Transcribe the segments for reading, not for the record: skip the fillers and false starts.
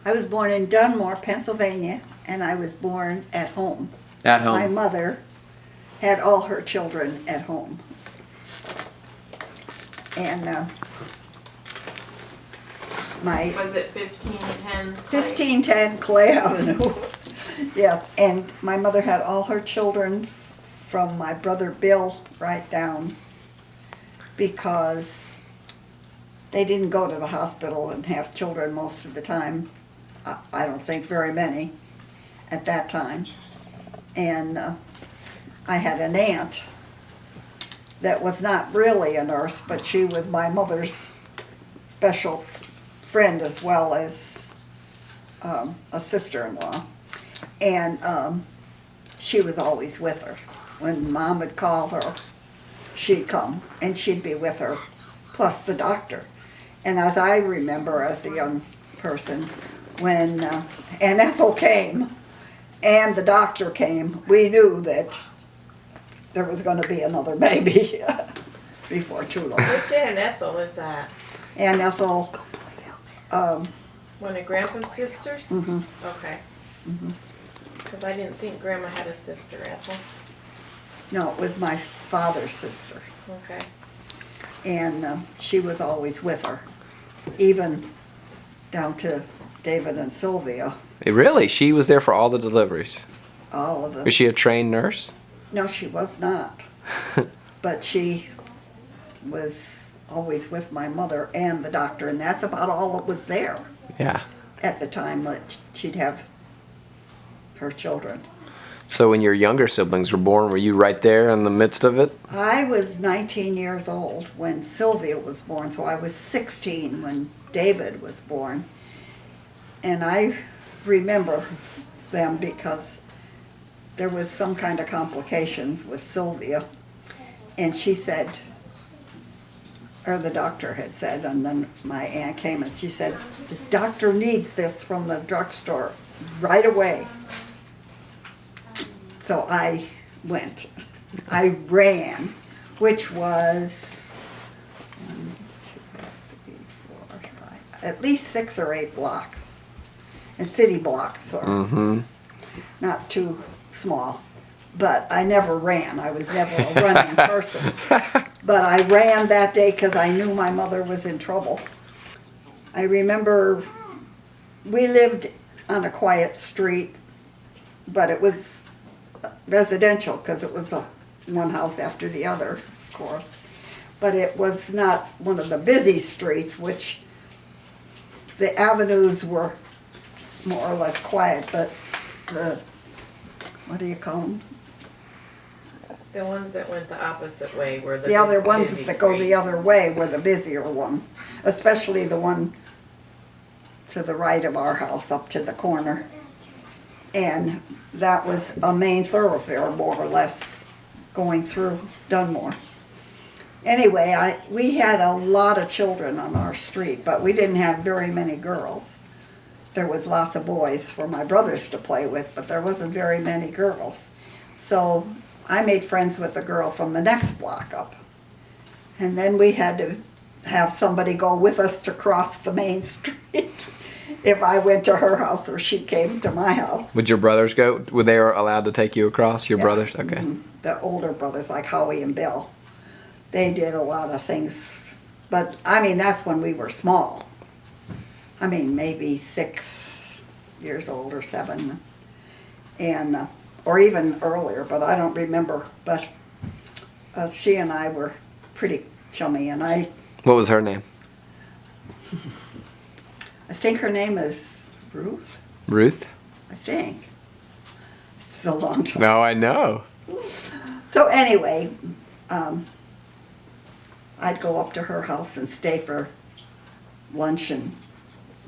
I was born in Dunmore, Pennsylvania, and I was born at home. At My home. mother had all her children at home. And my Was it 1510? 1510 Clay Avenue. Yes, and my mother had all her children from my brother Bill right down because they didn't go to the hospital and have children most of the time. I don't think very many at that time. And I had an aunt that was not really a nurse, but she was my mother's special friend as well as a sister-in-law. And she was always with her. When Mom would call her, she'd come and she'd be with her, plus the doctor. And as I remember as a young person, when Aunt Ethel came and the doctor came, we knew that there was going to be another baby before too long. Which Aunt Ethel is that? Aunt Ethel, One of Grandpa's sisters? mhm. Okay. Because I didn't think Grandma had a sister, Ethel. No, it was my father's sister. Okay. And she was always with her, even down to David and Sylvia, Really? She was there for all the deliveries. all of them. Was she a trained nurse? No, she was not. But she was always with my mother and the doctor, and that's about all that was there Yeah. at the time that she'd have her children. So when your younger siblings were born, were you right there in the midst of it? I was 19 years old when Sylvia was born, so I was 16 when David was born. And I remember them because there was some kind of complications with Sylvia. And she said, or the doctor had said, and then my aunt came and she said, the doctor needs this from the drugstore right away. So I went. I ran, which was 1, 2, 3, 4, 5, at least 6 or 8 blocks. And city blocks, so Mm-hmm. not too small. But I never ran. I was never a running person. But I ran that day because I knew my mother was in trouble. I remember we lived on a quiet street, but it was residential because it was one house after the other, of course. But it was not one of the busy streets, which the avenues were more or less quiet, but the, what do you call them? The ones that went the opposite way were the The other busy ones that go the streets. other way were the busier one, especially the one to the right of our house, up to the corner. And that was a main thoroughfare, more or less, going through Dunmore. Anyway, we had a lot of children on our street, but we didn't have very many girls. There was lots of boys for my brothers to play with, but there wasn't very many girls. So I made friends with a girl from the next block up. And then we had to have somebody go with us to cross the main street if I went to her house or she came to my house. Would your brothers go? Were they allowed to take you across? Your Yeah. brothers? Okay. Mhm. The older brothers, like Howie and Bill, they did a lot of things. But, I mean, that's when we were small. I mean, maybe 6 years old or 7. And, or even earlier, but I don't remember. But she and I were pretty chummy, and I What was her name? think her name is Ruth, Ruth? I think. It's a long time. No, I know. So anyway, I'd go up to her house and stay for lunch, and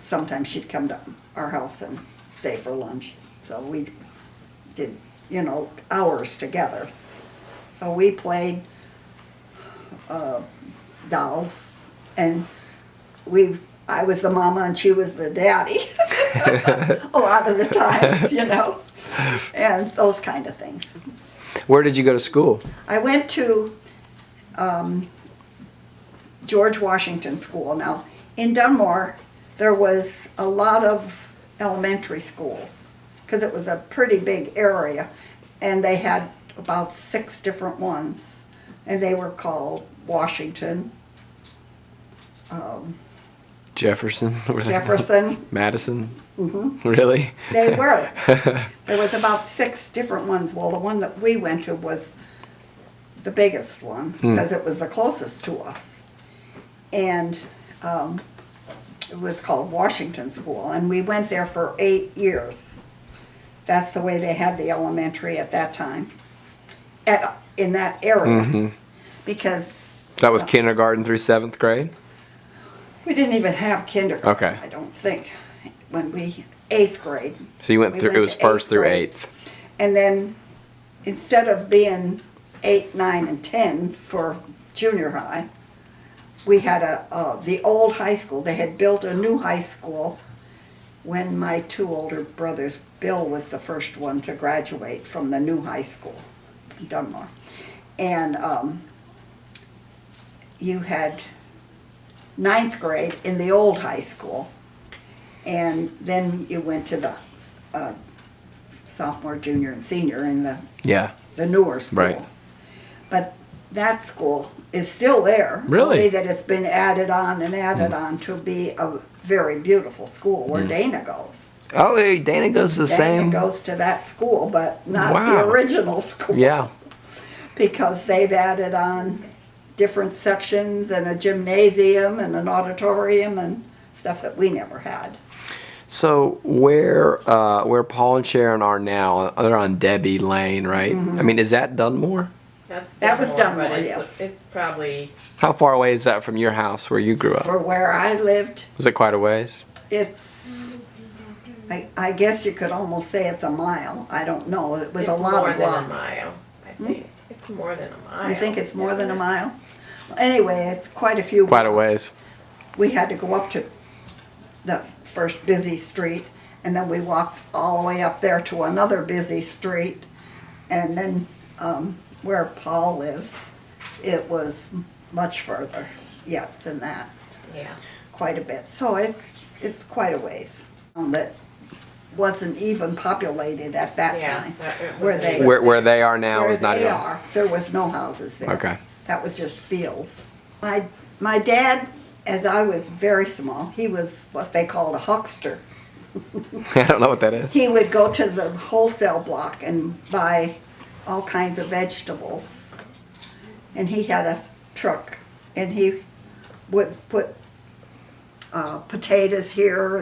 sometimes she'd come to our house and stay for lunch. So we did, hours together. So we played dolls, and I was the mama and she was the daddy a lot of the times, and those kind of things. Where did you go to school? I went to George Washington School. Now, in Dunmore, there was a lot of elementary schools, because it was a pretty big area, and they had about 6 different ones, and they were called Washington, Jefferson. Jefferson. Madison. Mhm. Really? They were. There was about 6 different ones. Well, the one that we went to was the biggest one, because it was the closest to us. And it was called Washington School, and we went there for 8 years. That's the way they had the elementary at that time, in that area. Because That was kindergarten through 7th grade? we didn't even have kindergarten, Okay. I don't think, when 8th grade. So you went We through, it went was to 1st through grade. 8th. And then, instead of being 8, 9, and 10 for junior high, we had the old high school. They had built a new high school when my 2 older brothers, Bill was the first one to graduate from the new high school in Dunmore. And you had 9th grade in the old high school, and then you went to the sophomore, junior, and senior in Yeah. the newer school. Right. But that school is still there. Really? Only that it's been added on and added on to be a very beautiful school where Dana goes. Oh, hey, Dana goes to the Dana same. goes to that school, but not the Wow. original school. Yeah. Because they've added on different sections and a gymnasium and an auditorium and stuff that we never had. So where Paul and Sharon are now, they're on Debbie Lane, right? I mean, is that Dunmore? That was Dunmore, but yes. it's probably, How far away is that from your house where you grew up? For where I lived, Was it quite a ways? it's, I guess you could almost say it's a mile. I don't know, with it's a lot more of than a blocks. mile. I think it's more than a mile. You think it's more than a mile? Well, anyway, it's quite a few Quite a blocks. ways. We had to go up to the first busy street, and then we walked all the way up there to another busy street, and then where Paul lives, it was much further yet than that, Yeah. quite a bit. So it's quite a ways. That wasn't even populated at that Yeah, time. it Where wasn't they, even- Where they are now where is not they even. are, there was no houses there. Okay. That was just fields. My dad, as I was very small, he was what they called a huckster. I don't know what that is. He would go to the wholesale block and buy all kinds of vegetables. And he had a truck, and he would put potatoes here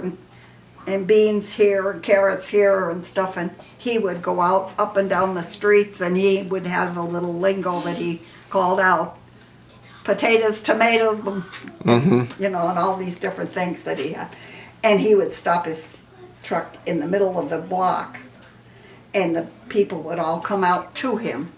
and beans here and carrots here and stuff, and he would go out up and down the streets, and he would have a little lingo that he called out, potatoes, tomatoes, you know, and all these different things that he had. And he would stop his truck in the middle of the block, and the people would all come out to him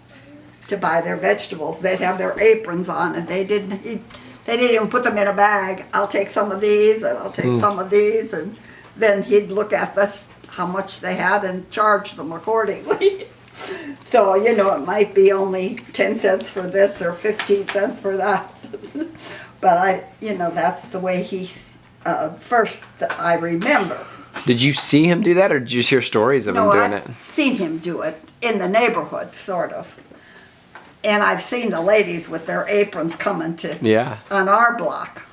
to buy their vegetables. They'd have their aprons on, and they didn't even put them in a bag. I'll take some of these, and I'll take some of these, and then he'd look at this, how much they had, and charge them accordingly. So, you know, it might be only 10 cents for this or 15 cents for that. But that's the way he, first I remember. Did you see him do that, or did you just hear stories of him doing it? I've seen him do it in the neighborhood, sort of. And I've seen the ladies with their aprons coming Yeah. on our block.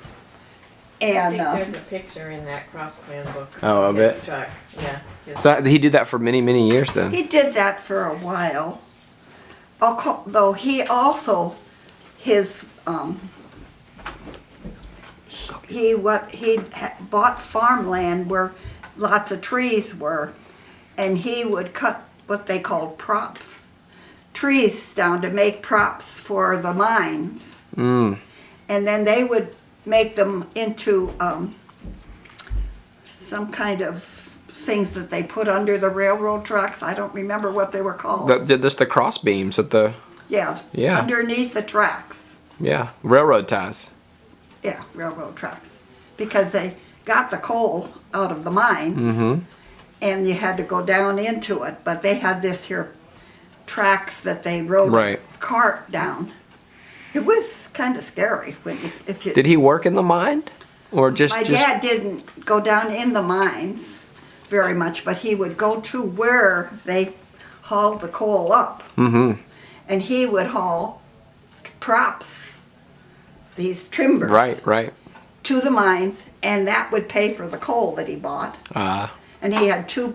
I And think there's a picture in that cross plan book. Oh, of his it? truck. Yeah. his- So he did that for many, many years then. he did that for a while. Though he also, his, he bought farmland where lots of trees were, and he would cut what they called props, trees down to make props for the mines. Mm. And then they would make them into some kind of things that they put under the railroad tracks. I don't remember what they were called. Just the cross beams at the Yeah, underneath the tracks. railroad ties. Yeah, railroad tracks. Because they got the coal out of the mines, Mm-hmm. and you had to go down into it. But they had this here tracks that they rode Right. a cart down. It was kind of scary if you. Did he work in the mine, or just? My dad didn't go down in the mines. very much, but he would go to where they hauled the coal up. Mm-hmm. And he would haul props, these timbers, Right. to the mines, and that would pay for the coal that he bought. And he had two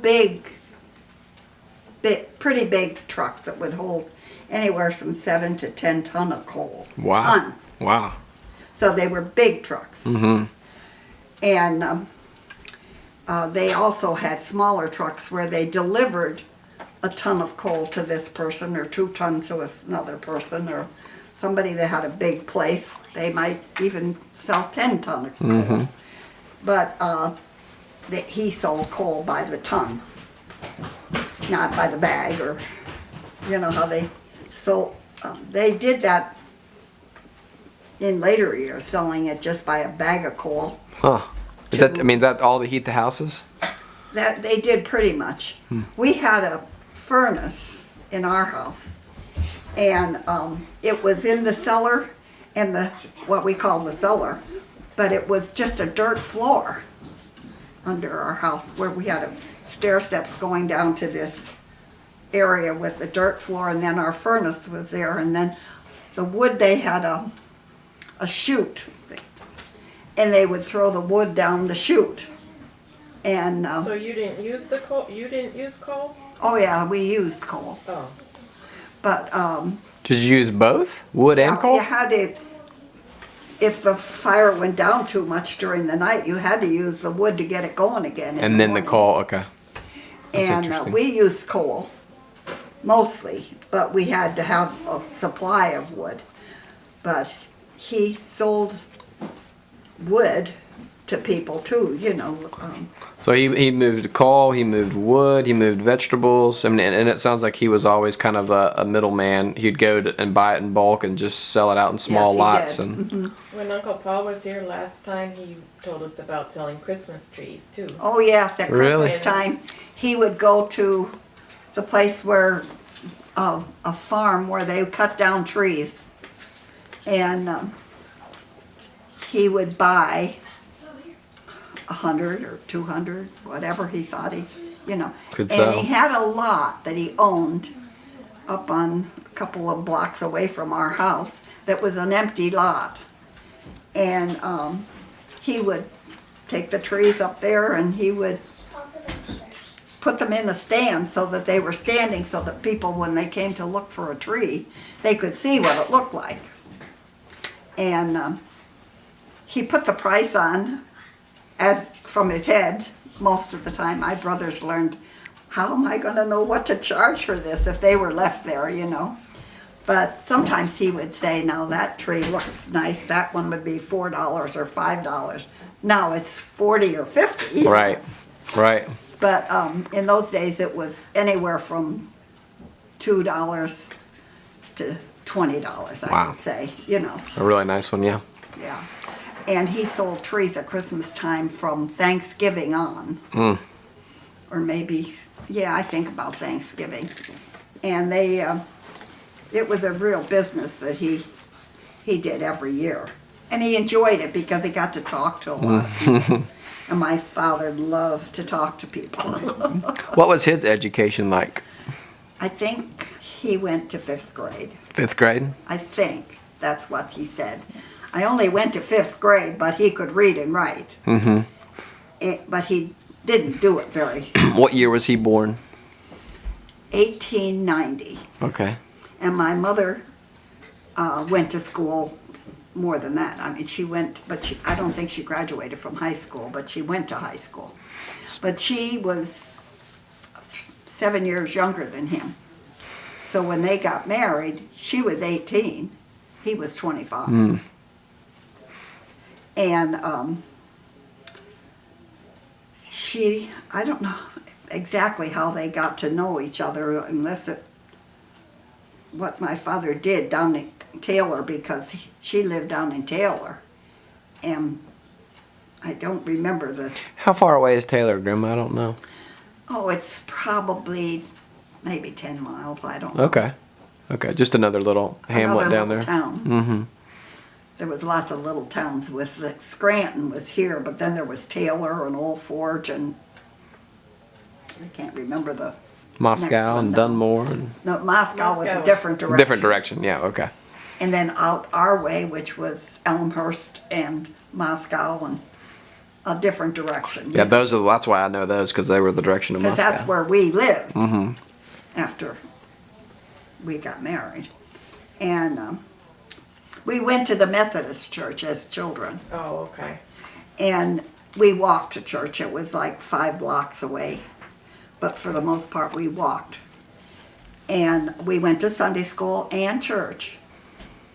pretty big trucks that would hold anywhere from 7 to 10 ton of coal. Wow. Ton. Wow. So they were big trucks. Mm-hmm. And they also had smaller trucks where they delivered a ton of coal to this person, or 2 tons to another person, or somebody that had a big place. They might even sell 10 ton of coal. Mm-hmm. But he sold coal by the ton, not by the bag, or you know how they sold. They did that in later years, selling it just by a bag of coal. Huh. Is that all to heat the houses? That they did pretty much. We had a furnace in our house, and it was in the cellar, and what we call the cellar, but it was just a dirt floor under our house, where we had stair steps going down to this area with the dirt floor, and then our furnace was there, and then the wood, they had a chute, and they would throw the wood down the chute. And So you didn't use the coal? You didn't use coal? oh yeah, we used coal, Oh. but Did you use both wood and coal? you had to. If the fire went down too much during the night, you had to use the wood to get it going again. And then the morning. coal. Okay. That's And interesting. we used coal mostly, but we had to have a supply of wood. But he sold wood to people too, you know. So he moved coal, he moved wood, he moved vegetables. I mean, and it sounds like he was always kind of a middleman. He'd go and buy it in bulk and just sell it out in small he lots. did. And When Uncle Paul was here last time, he told us about selling Christmas trees too. Oh yes, at Really? Christmas time, he would go to the place where, a farm where they cut down trees. And he would buy 100 or 200, whatever he thought you know. Could And sell. he had a lot that he owned up on a couple of blocks away from our house that was an empty lot. And he would take the trees up there, and he would put them in a stand so that they were standing, so that people, when they came to look for a tree, they could see what it looked like. And he put the price on as from his head most of the time. My brothers learned, how am I going to know what to charge for this if they were left there, you know? But sometimes he would say, now that tree looks nice, that one would be $4 or $5. Now it's 40 or 50. you know? right. But in those days it was anywhere from $2 to $20, I Wow. would say, you know. A really nice one, yeah. Yeah. And he sold trees at Christmas time from Thanksgiving on. Or maybe, yeah, I think about Thanksgiving. And it was a real business that he did every year. And he enjoyed it because he got to talk to a lot of people. And my father loved to talk to people. What was his education like? I think he went to 5th grade. 5th grade? I think that's what he said. I only went to 5th grade, but he could read and write. But he didn't do it very. What year was he born? 1890. Okay. And my mother went to school more than that. I mean, she went, but I don't think she graduated from high school, but she went to high school. But she was 7 years younger than him. So when they got married, she was 18, he was 25. And I don't know exactly how they got to know each other, unless what my father did down in Taylor, because she lived down in Taylor. And I don't remember How far away is Taylor, Grandma? I don't know. Oh, it's probably maybe 10 miles, I don't know. Okay, just another little hamlet Another down little there. town. There was lots of little towns Scranton was here, but then there was Taylor and Old Forge and I can't remember the, Moscow one and now. Dunmore and no, Moscow was Moscow a was different direction. different direction. Yeah, okay. And then out our way, which was Elmhurst and Moscow and a different direction. Yeah, that's why I know those, because they were the direction of Because Moscow. that's where we lived after we got married. And we went to the Methodist church as children. Oh, okay. And we walked to church. It was like 5 blocks away. But for the most part, we walked. And we went to Sunday school and church.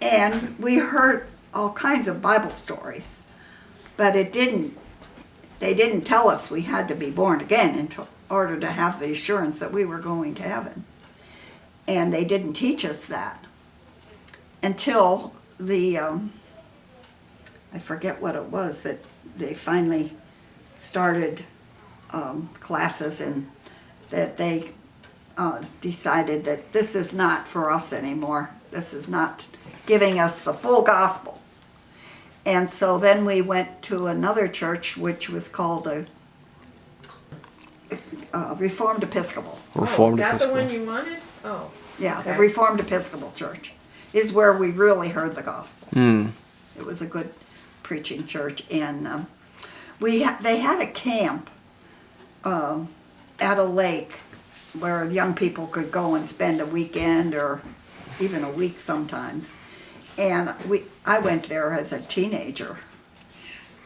And we heard all kinds of Bible stories. But they didn't tell us we had to be born again in order to have the assurance that we were going to heaven. And they didn't teach us that until the, I forget what it was, that they finally started classes, and that they decided that this is not for us anymore. This is not giving us the full gospel. And so then we went to another church, which was called a Reformed Episcopal. Reformed Oh, is that the Episcopal. one you wanted? Oh. Yeah, Okay. the Reformed Episcopal Church is where we really heard the gospel. Mm. It was a good preaching church, and they had a camp at a lake where young people could go and spend a weekend or even a week sometimes. And I went there as a teenager,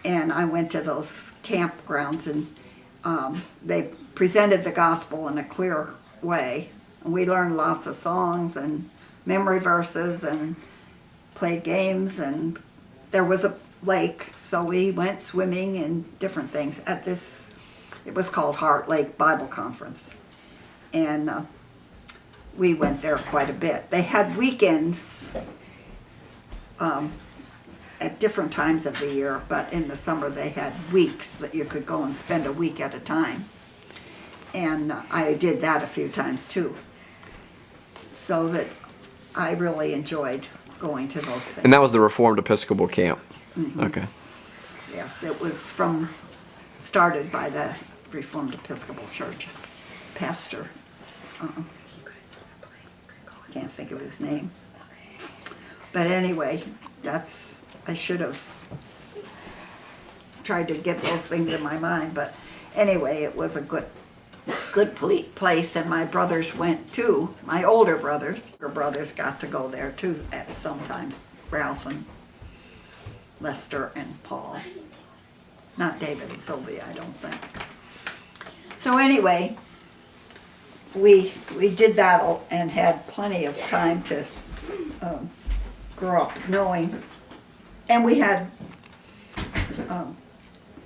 and I went to those campgrounds, and they presented the gospel in a clear way. And we learned lots of songs and memory verses and played games, and there was a lake, so we went swimming and different things at this, it was called Heart Lake Bible Conference. And we went there quite a bit. They had weekends at different times of the year, but in the summer they had weeks that you could go and spend a week at a time. And I did that a few times too. So that I really enjoyed going to those things. And that was the Reformed Episcopal camp. Okay. Yes, it was started by the Reformed Episcopal Church pastor. Can't think of his name. But anyway, I should have tried to get those things in my mind, but anyway, it was a good place, and my brothers went too. My older brothers got to go there too at sometimes. Ralph and Lester and Paul. Not David and Sylvia, I don't think. So anyway, we did that and had plenty of time to grow up knowing. And we had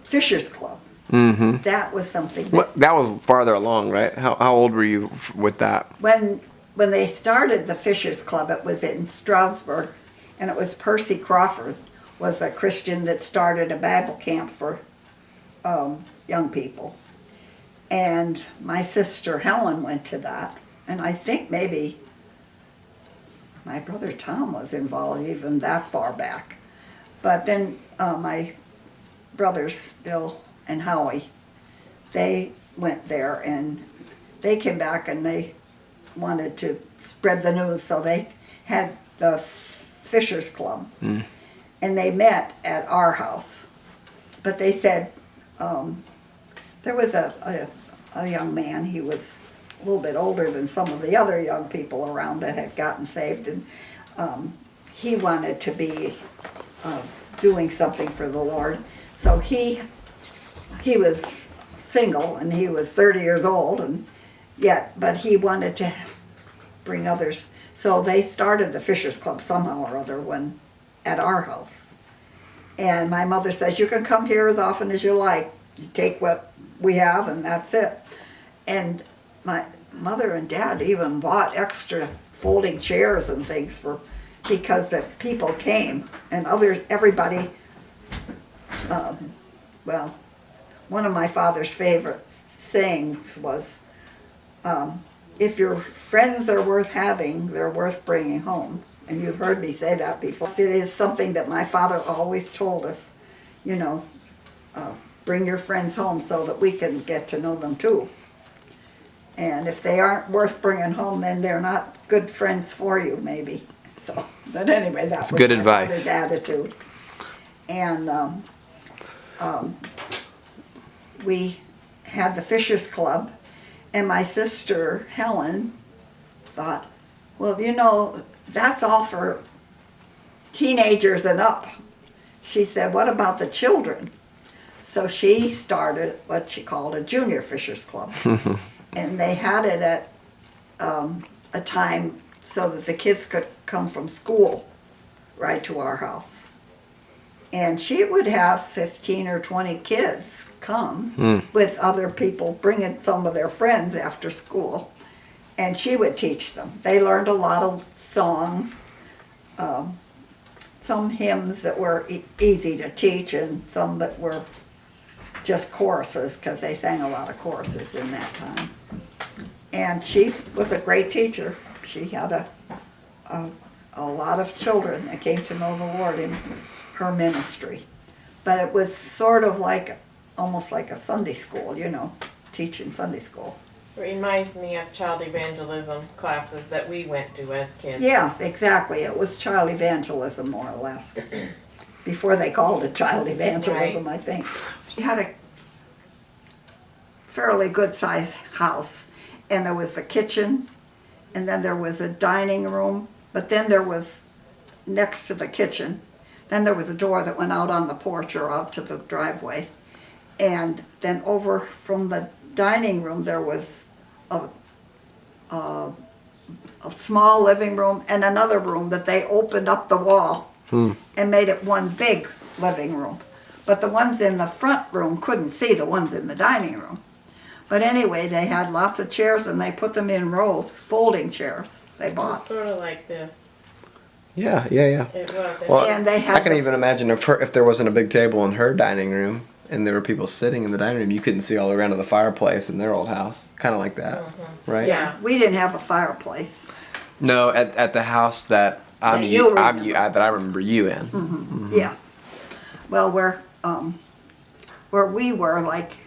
Fisher's Club. Mm-hmm. That was something That was farther along, right? How old were you with that? when they started the Fisher's Club, it was in Stroudsburg, and it was Percy Crawford was a Christian that started a Bible camp for young people. And my sister Helen went to that, and I think maybe my brother Tom was involved even that far back. But then my brothers Bill and Howie, they went there, and they came back and they wanted to spread the news, so they had the Fisher's Club. And they met at our house. But they said there was a young man, he was a little bit older than some of the other young people around that had gotten saved, and he wanted to be doing something for the Lord. So he was single, and he was 30 years old, and but he wanted to bring others. So they started the Fisher's Club somehow or other at our house. And my mother says, you can come here as often as you like. You take what we have, and that's it. And my mother and dad even bought extra folding chairs and things because the people came, and everybody, one of my father's favorite sayings was, if your friends are worth having, they're worth bringing home. And you've heard me say that before. It is something that my father always told us, bring your friends home so that we can get to know them too. And if they aren't worth bringing home, then they're not good friends for you, maybe. So, but anyway, that was good my advice. father's attitude. And we had the Fishers Club, and my sister Helen thought, well, you know, that's all for teenagers and up. She said, what about the children? So she started what she called a junior Fishers Club. And they had it at a time so that the kids could come from school right to our house. And she would have 15 or 20 kids come with other people bringing some of their friends after school. And she would teach them. They learned a lot of songs, some hymns that were easy to teach and some that were just choruses, because they sang a lot of choruses in that time. And she was a great teacher. She had a lot of children that came to know the Lord in her ministry. But it was sort of like, almost like a Sunday school, you know, teaching Sunday school. Reminds me of child evangelism classes that we went to as kids. Yes, exactly. It was child evangelism, more or less. Before they called it child evangelism, Right. I think. She had a fairly good-sized house, and there was the kitchen, and then there was a dining room, but then there was, next to the kitchen, then there was a door that went out on the porch or out to the driveway. And then over from the dining room, there was a small living room and another room that they opened up the wall and made it one big living room. But the ones in the front room couldn't see the ones in the dining room. But anyway, they had lots of chairs and they put them in rows, folding chairs they It was bought. sort of like this. Yeah. It was. Well, And they had I can the- even imagine if there wasn't a big table in her dining room and there were people sitting in the dining room, you couldn't see all the way around to the fireplace in their old house. Kind of like that, right? Yeah, we didn't have a fireplace. No, at the house that That you remember. that I remember you in. Yeah. Well, where we were, like,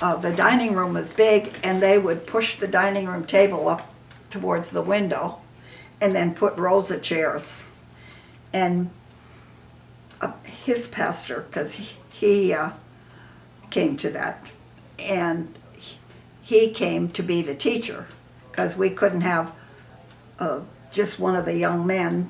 the dining room was big, and they would push the dining room table up towards the window, and then put rows of chairs. And his pastor, because he came to that, and he came to be the teacher, because we couldn't have just one of the young men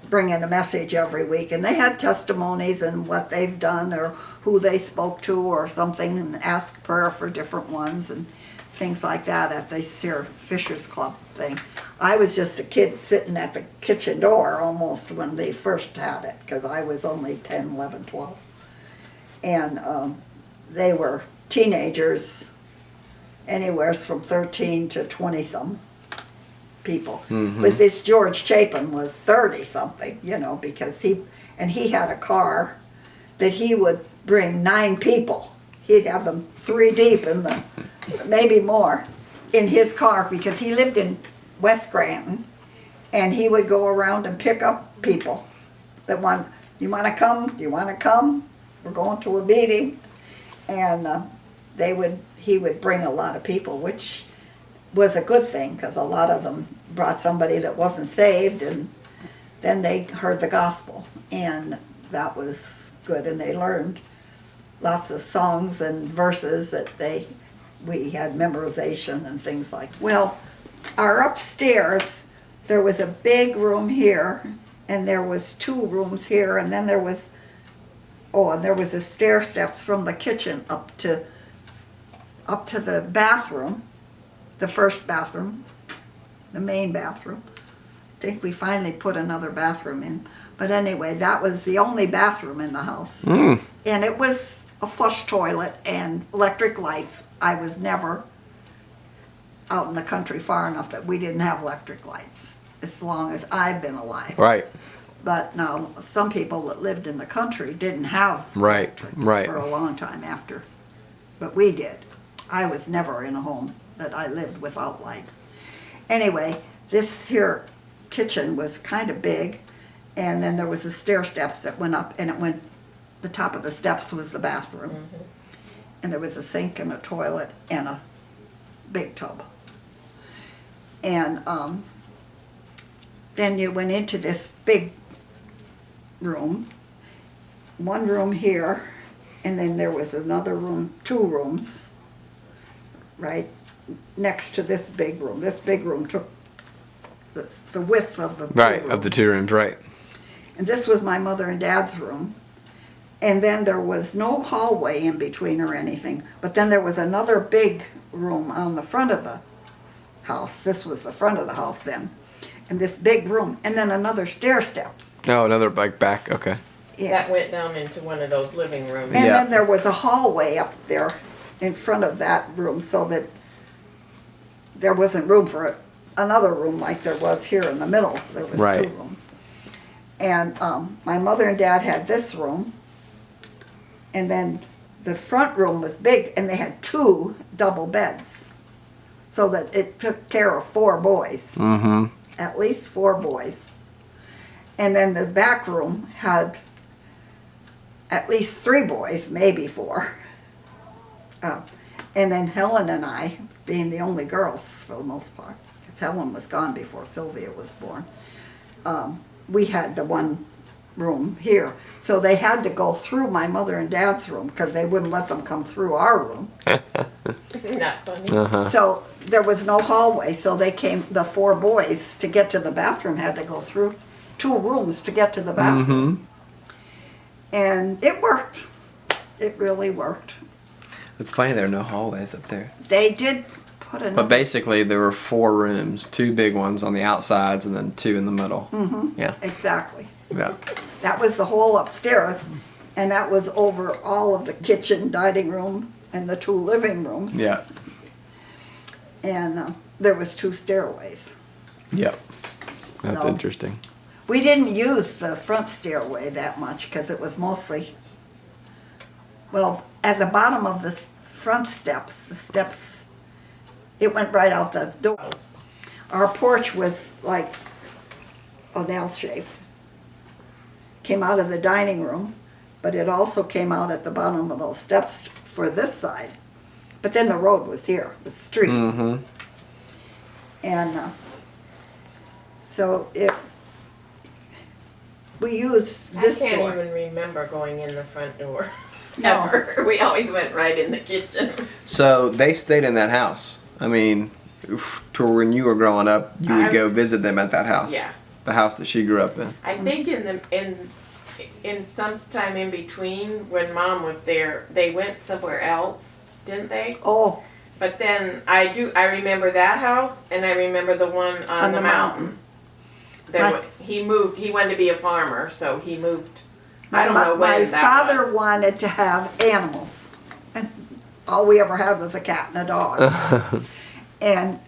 bringing a message every week. And they had testimonies and what they've done or who they spoke to or something, and asked prayer for different ones and things like that at this here Fishers Club thing. I was just a kid sitting at the kitchen door almost when they first had it, because I was only 10, 11, 12. And they were teenagers, anywhere from 13 to 20-some people. But this George Chapin was 30-something, you know, because he had a car that he would bring 9 people. He'd have them 3 deep in the, maybe more, in his car, because he lived in West Granton, and he would go around and pick up people that you want to come? Do you want to come? We're going to a meeting. And he would bring a lot of people, which was a good thing, because a lot of them brought somebody that wasn't saved, and then they heard the gospel, and that was good. And they learned lots of songs and verses that we had memorization and things like. Well, our upstairs, there was a big room here, and there was 2 rooms here, and then there was the stair steps from the kitchen up to the bathroom, the first bathroom, the main bathroom. I think we finally put another bathroom in. But anyway, that was the only bathroom in the house. And it was a flush toilet and electric lights. I was never out in the country far enough that we didn't have electric lights, as long as I've been alive. Right. But now, some people that lived in the country didn't have Right, electric right. for a long time after. But we did. I was never in a home that I lived without lights. Anyway, this here kitchen was kind of big, and then there was the stair steps that went up, and the top of the steps was the bathroom. And there was a sink and a toilet and a big tub. And then you went into this big room, one room here, and then there was another room, 2 rooms, right next to this big room. This big room took the width of the 2 Right, rooms. of the 2 rooms, right. And this was my mother and dad's room. And then there was no hallway in between or anything. But then there was another big room on the front of the house. This was the front of the house then. And this big room. And then another stair steps. Oh, another like back. Okay. Yeah. That went down into one of those living rooms. And Yeah. then there was a hallway up there in front of that room so that there wasn't room for another room like there was here in the middle. There was Right. 2 rooms. And my mother and dad had this room. And then the front room was big and they had 2 double beds. So that it took care of 4 boys. Mm-hmm. At least 4 boys. And then the back room had at least 3 boys, maybe 4. And then Helen and I, being the only girls for the most part, because Helen was gone before Sylvia was born, we had the one room here. So they had to go through my mother and dad's room because they wouldn't let them come through our room. Not funny. Uh-huh. So there was no hallway, so they came, the 4 boys, to get to the bathroom had to go through 2 rooms to get to the bathroom. Mm-hmm. And it worked. It really worked. It's funny there are no hallways up there. They did put But another. basically, there were 4 rooms, 2 big ones on the outsides, and then 2 in the middle. Mm-hmm. Yeah. Exactly. Yeah. That was the whole upstairs, and that was over all of the kitchen, dining room, and the 2 living rooms. Yeah. And there was 2 stairways. Yep. That's So- interesting. We didn't use the front stairway that much because it was mostly, well, at the bottom of the front steps, the steps, it went right out the door. Our porch was like an L shaped. Came out of the dining room, but it also came out at the bottom of those steps for this side. But then the road was here, the street. Mm-hmm. And so we used this I can't door. even remember going in the front door. No. Ever. We always went right in the kitchen. So they stayed in that house. I mean, to when you were growing up, you would go visit them at that house. Yeah. The house that she grew up in. I think in sometime in between when Mom was there, they went somewhere else, didn't they? Oh, But then I remember that house and I remember the one on the mountain. My- He moved. He wanted to be a farmer, so he moved. I don't know my when that father was. wanted to have animals. And all we ever had was a cat and a dog. And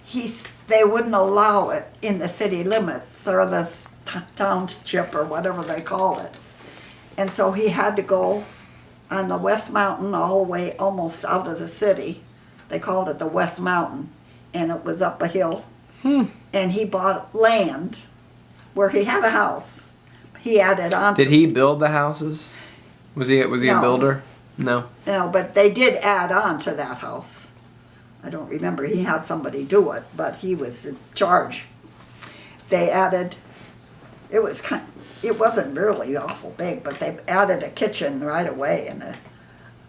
they wouldn't allow it in the city limits or the township or whatever they called it. And so he had to go on the West Mountain all the way almost out of the city. They called it the West Mountain, and it was up a hill. And he bought land where he had a house. He added on to Did he build the houses? Was he a No. builder? No. No, but they did add on to that house. I don't remember, he had somebody do it, but he was in charge. They added, it wasn't really awful big, but they added a kitchen right away and a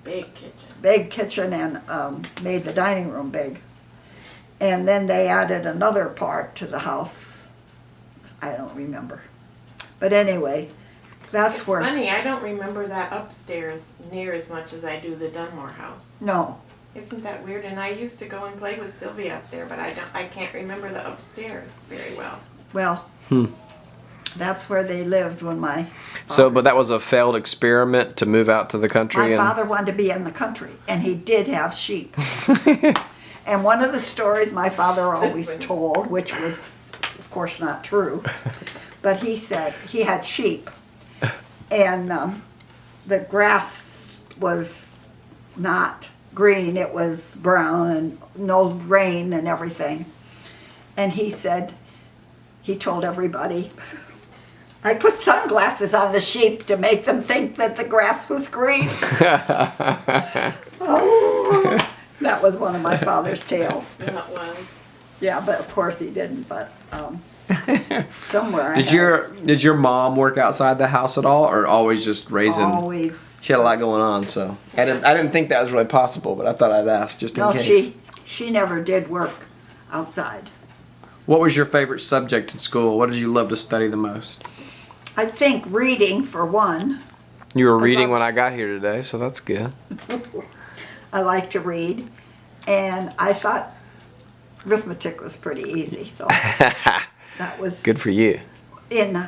Big kitchen. big kitchen and made the dining room big. And then they added another part to the house. I don't remember. But anyway, that's It's where, funny, I don't remember that upstairs near as much as I do the Dunmore house. no, Isn't that weird? And I used to go and play with Sylvia up there, but I can't remember the upstairs very well. well, that's where they lived when my So, but that was a failed experiment to move out to the country. My and father wanted to be in the country, and he did have sheep. And one of the stories my father always Listen. told, which was, of course, not true, but he said he had sheep, and the grass was not green, it was brown, and no rain and everything. And he said, he told everybody, I put sunglasses on the sheep to make them think that the grass was green. Oh, that was one of my father's tales. That was. Yeah, but of course he didn't, but, somewhere. I Did your mom work outside the house at all, or always just raising? always. She had a lot going on, so I didn't think that was really possible, but I thought I'd ask just in No, case. she never did work outside. What was your favorite subject in school? What did you love to study the most? I think reading for one. You were reading love- when I got here today, so that's good. I like to read, and I thought arithmetic was pretty easy, so that was Good for you. in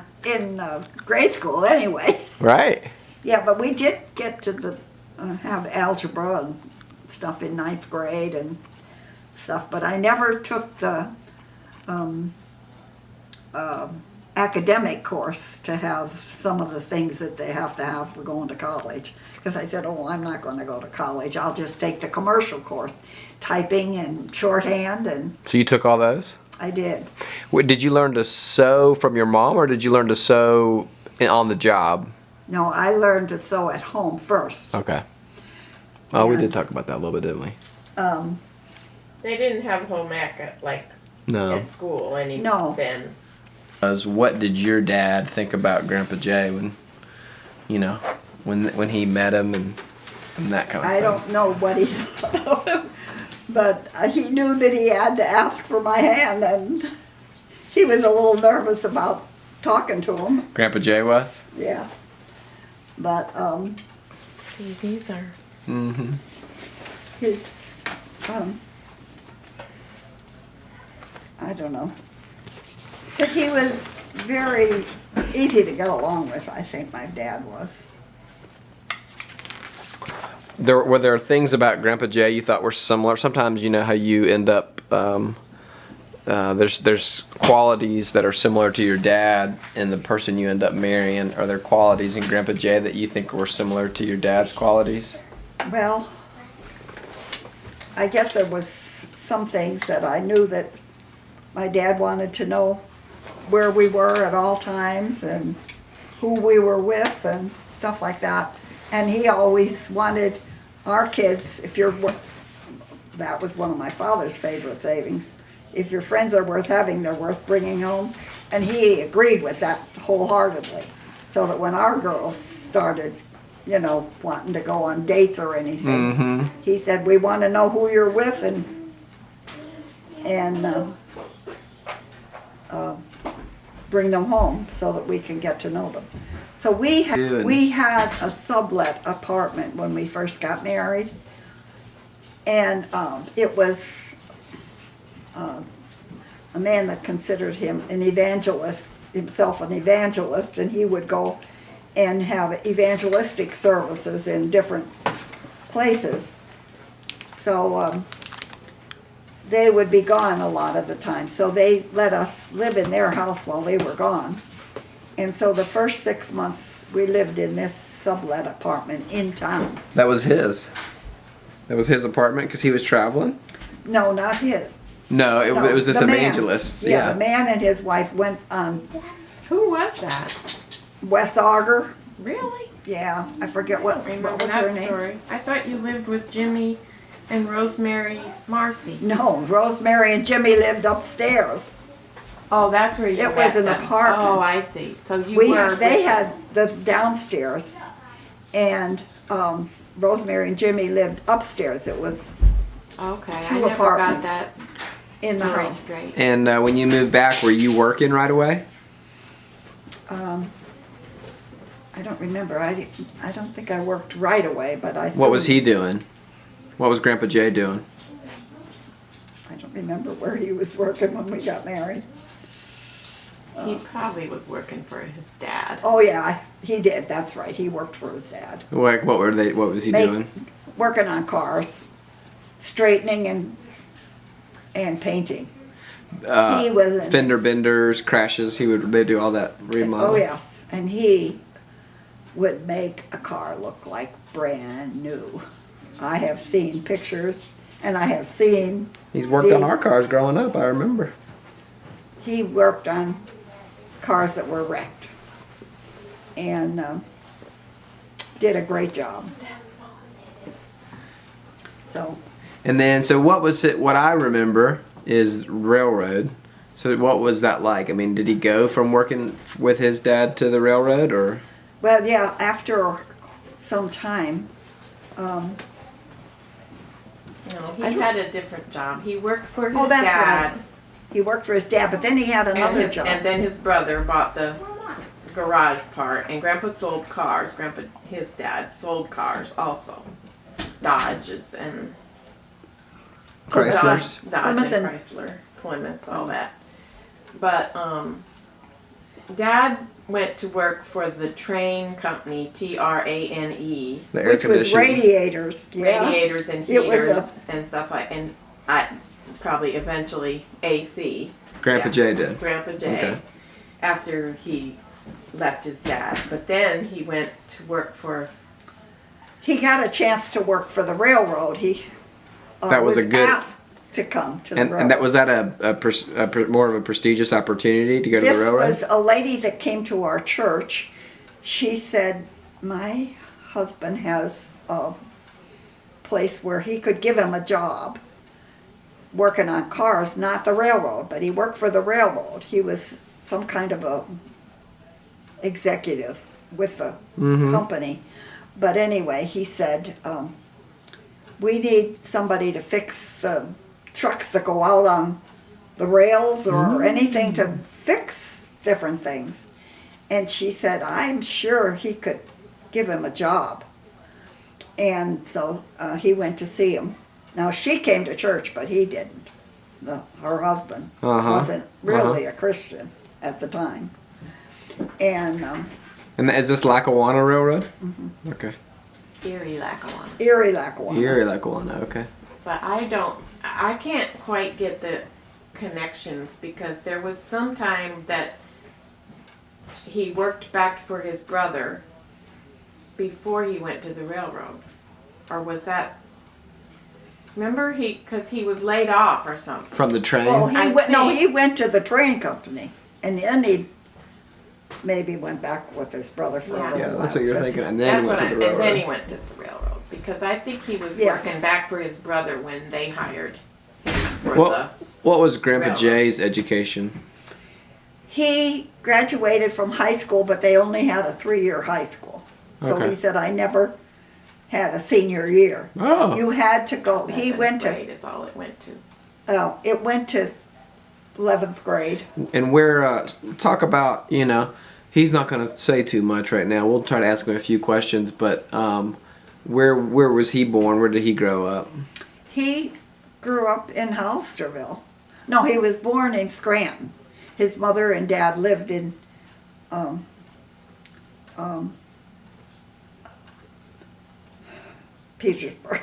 grade school anyway. Right. Yeah, but we did get to have algebra and stuff in ninth grade and stuff, but I never took the academic course to have some of the things that they have to have for going to college. Because I said, oh, I'm not going to go to college. I'll just take the commercial course, typing and shorthand, and So you took all those? I did. Did you learn to sew from your mom, or did you learn to sew on the job? No, I learned to sew at home first. Okay. Oh, we And- did talk about that a little bit, didn't we? They didn't have home ec like No. at school any No. then. What did your dad think about Grandpa Jay when, when he met him and that kind of thing? I don't know what he thought of him, but he knew that he had to ask for my hand, and he was a little nervous about talking to him. Grandpa Jay was? Yeah. But See, these are. Mm-hmm. his, I don't know. But he was very easy to get along with, I think my dad was. Were there things about Grandpa Jay you thought were similar? Sometimes you know how you end up. There's qualities that are similar to your dad and the person you end up marrying. Are there qualities in Grandpa Jay that you think were similar to your dad's qualities? Well, I guess there was some things that I knew that my dad wanted to know where we were at all times and who we were with and stuff like that. And he always wanted our kids, that was one of my father's favorite sayings, if your friends are worth having, they're worth bringing home. And he agreed with that wholeheartedly. So that when our girls started, wanting to go on dates or anything, Mm-hmm. he said, we want to know who you're with and bring them home so that we can get to know them. So we Good. had a sublet apartment when we first got married, and it was a man that considered him an evangelist, himself an evangelist, and he would go and have evangelistic services in different places. So they would be gone a lot of the time. So they let us live in their house while they were gone. And so the first 6 months we lived in this sublet apartment in town. That was his. That was his apartment because he was traveling? No, not his. No, it was this the man's. evangelist. Yeah, Yeah. the man and his wife went on Who was that? West Auger. Really? Yeah, I forget I what don't remember was her that name. story. I thought you lived with Jimmy and Rosemary Marcy. No, Rosemary and Jimmy lived upstairs. Oh, that's where you It met was an them. apartment. Oh, I see. So you were. They had the downstairs, and Rosemary and Jimmy lived upstairs. It was Okay, I two never got apartments that in the story house. straight. And when you moved back, were you working right away? I don't remember. I don't think I worked right away, but I. What was soon- he doing? What was Grandpa Jay doing? I don't remember where he was working when we got married. He probably was working for his dad. Oh yeah, he did. That's right. He worked for his dad. Like, what was he doing? Working on cars, straightening and painting. He was in- Fender benders, crashes. They do all that remodel. Oh yes, and he would make a car look like brand new. I have seen pictures, and I have seen. He's worked on our cars growing up. I remember. He worked on cars that were wrecked, and did a great job. So And then, so what was it? What I remember is railroad. So what was that like? I mean, did he go from working with his dad to the railroad, or? Well, yeah, after some time, No, he I don't- had a different job. He worked for his Oh, that's dad. right. He worked for his dad, but then he had another job. And then his brother bought the garage part, and Grandpa sold cars. His dad sold cars also. Dodges and Chryslers? Dodge Plymouth and and- Chrysler, Plymouth, all that. But Dad went to work for the train company, TRANE, The air Which was conditioning. radiators, yeah. radiators and It was heaters and stuff like, and I probably eventually AC. Grandpa Yeah. Jay did. Grandpa Jay, Okay. after he left his dad. But then he went to work for, He got a chance to work for the railroad. He That was a good- asked to come to the railroad. And that was that more of a prestigious opportunity to go to the railroad? This was a lady that came to our church. She said, my husband has a place where he could give him a job working on cars, not the railroad, but he worked for the railroad. He was some kind of a executive with the company. But anyway, he said, we need somebody to fix the trucks that go out on the rails or anything to fix different things. And she said, I'm sure he could give him a job. And so he went to see him. Now she came to church, but he didn't. Her husband wasn't really a Christian at the time. And And is this Lackawanna Railroad? Okay. Erie, Lackawanna. Erie, Lackawanna. Erie Lackawanna, okay. But I can't quite get the connections, because there was some time that he worked back for his brother before he went to the railroad. Or was that, remember because he was laid off or something. From the train? Well, I he went to the train company, and then he maybe went back with his brother for a Yeah. little Yeah, while. that's what you're 'cause thinking. And then he went to the And then railroad. he went to the railroad, because I think he was Yes. working back for his brother when they hired him for What was Grandpa Railroad. Jay's education? He graduated from high school, but they only had a 3-year high school. So Okay. he said, I never had a senior year. Oh. You had to go, he 11th went to, grade is all it went to. it went to 11th grade. And where, talk about, he's not going to say too much right now. We'll try to ask him a few questions, but where was he born? Where did he grow up? He grew up in Holsterville. No, he was born in Scranton. His mother and dad lived in Petersburg,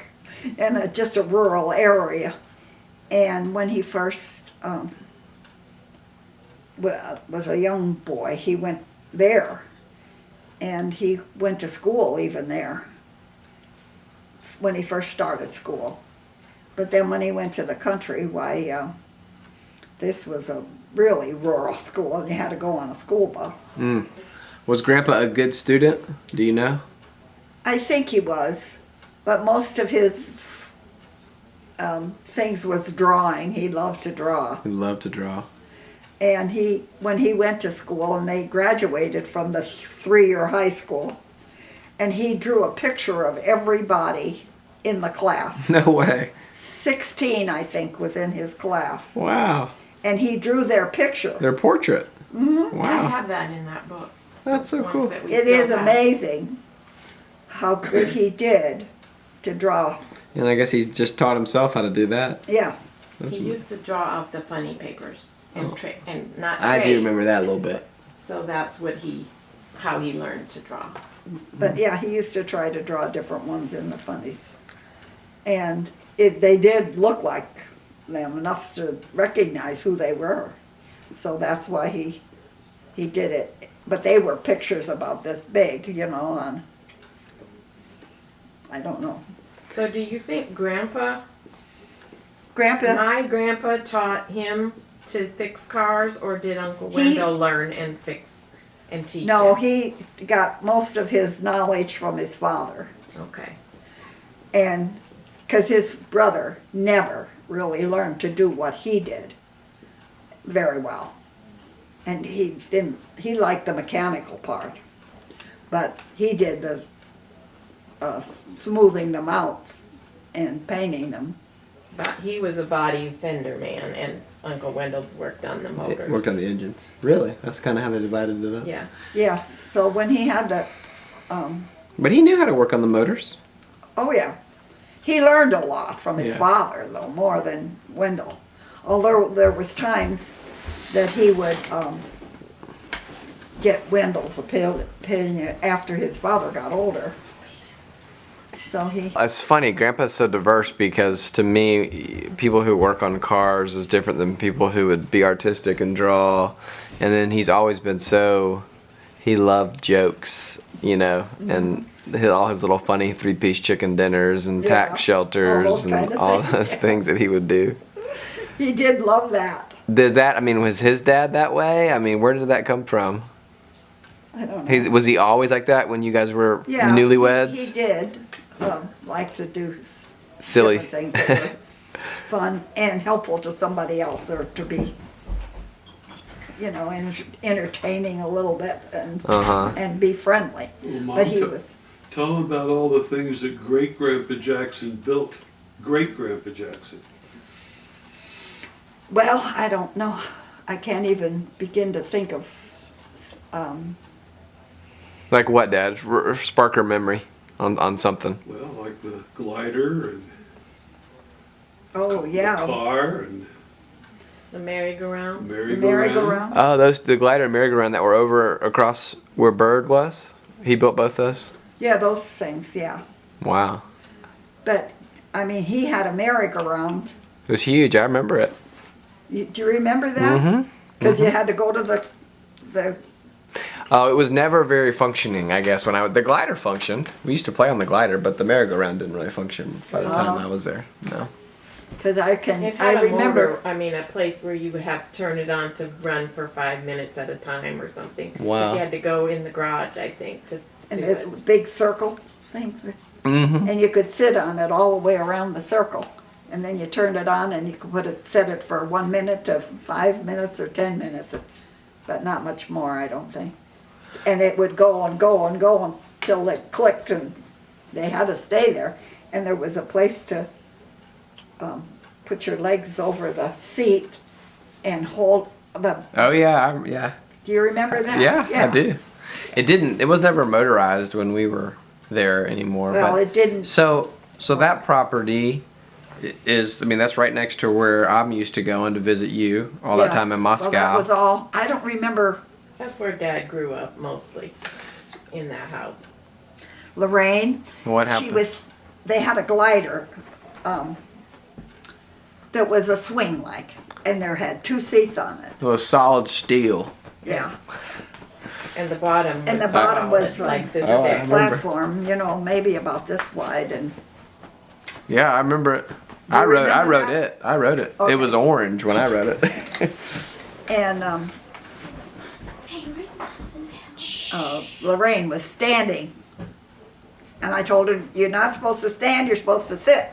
in just a rural area. And when he first was a young boy, he went there. And he went to school even there when he first started school. But then when he went to the country, why, this was a really rural school, and you had to go on a school bus. Was Grandpa a good student? Do you know? I think he was, but most of his things was drawing. He loved to draw. He loved to draw. And when he went to school, and they graduated from the 3-year high school, and he drew a picture of everybody in the class. No way. 16, I think, was in his class. Wow. And he drew their picture. Their portrait. I Wow. have that in that book. That's so Ones cool. that we It still is have. amazing how good he did to draw. And I guess he's just taught himself how to do that. Yeah. He used to draw off the funny papers and and not I do trace. remember that a little bit. So that's how he learned to draw. But yeah, he used to try to draw different ones in the funnies. And they did look like them enough to recognize who they were. So that's why he did it. But they were pictures about this big, on, I don't know. So do you think Grandpa, my grandpa taught him to fix cars, or did Uncle Wendell learn and fix and teach no, him? he got most of his knowledge from his father. Okay. And because his brother never really learned to do what he did very well. And he liked the mechanical part, but he did the smoothing them out and painting them. But he was a body fender man, and Uncle Wendell worked on the motors. Worked on the engines. Really? That's kind of how they divided it up. Yeah. Yes, so when he had the, But he knew how to work on the motors. oh yeah, he learned a lot from his Yeah. father, though, more than Wendell. Although there was times that he would get Wendell's opinion after his father got older. So he, It's funny, Grandpa's so diverse because to me, people who work on cars is different than people who would be artistic and draw. And then he's always been he loved jokes, you know, and all his little funny 3-piece chicken dinners and Yeah, tax all shelters those and kind of all things, those yeah. things that he would do. he did love that. Was his dad that way? I mean, where did that come from? I don't know. Was he always like that when you guys were Yeah, newlyweds? He did like to do Silly. different things that were fun and helpful to somebody else, or to be, you know, entertaining a little bit and Uh-huh. and be friendly. Well, Mom, But he was, tell them about all the things that great-grandpa Jackson built. Great-grandpa Jackson. well, I don't know. I can't even begin to think of. Like what, Dad? Spark her memory on something. Well, like the glider and Oh yeah, the car and The merry-go-round. the merry-go-round. merry-go-round. Oh, the glider and merry-go-round that were over across where Bird was? He built both those? Yeah, those things. Yeah, Wow. but I mean, he had a merry-go-round. It was huge. I remember it. Do you remember that? Mm-hmm. Because you had to go to the. Oh, it was never very functioning, I guess, the glider functioned. We used to play on the glider, but the merry-go-round didn't really function by the time I was there. No. Because It had I a remember. motor, a place where you would have to turn it on to run for 5 minutes at a time or something. Wow. But you had to go in the garage, I think, to And do it it. was big circle thing, Mm-hmm. and you could sit on it all the way around the circle, and then you turned it on and you could set it for 1 minute to 5 minutes or 10 minutes, but not much more, I don't think. And it would go and go and go until it clicked, and they had to stay there. And there was a place to put your legs over the seat and hold the. Oh, yeah. Yeah. Do you remember that? Yeah, I do. It was never motorized when we were there anymore. Well, but it didn't. So that property is, that's right next to where I'm used to going to visit you all that Yes. time in Well, Moscow. that was all. I don't remember. That's where Dad grew up mostly, in that house. Lorraine. What happened? They had a glider that was a swing like, and there had 2 seats on it. It was solid steel. Yeah. And the bottom was And the bottom was solid, like this Oh, I a thick. remember. platform, you know, maybe about this wide, and Yeah, I remember it. You I remember wrote that? it. I wrote it. Okay. It was orange when I wrote it. and Hey, where's Madison? Lorraine was standing, and I told her, "You're not supposed to stand. You're supposed to sit."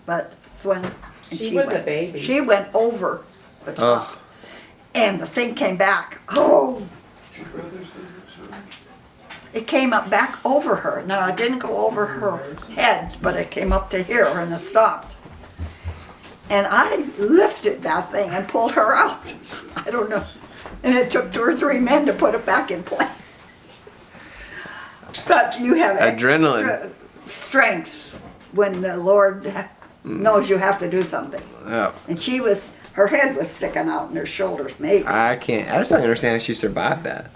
But swing. And She was a baby. She went over the top, and the thing came back. Oh. It came up back over her. Now, it didn't go over her head, but it came up to here and it stopped. And I lifted that thing and pulled her out. I don't know. And it took 2 or 3 men to put it back in place. But you have Adrenaline. extra strength when the Lord knows you have to do something. Yeah. And her head was sticking out and her shoulders maybe. I just don't understand how she survived that.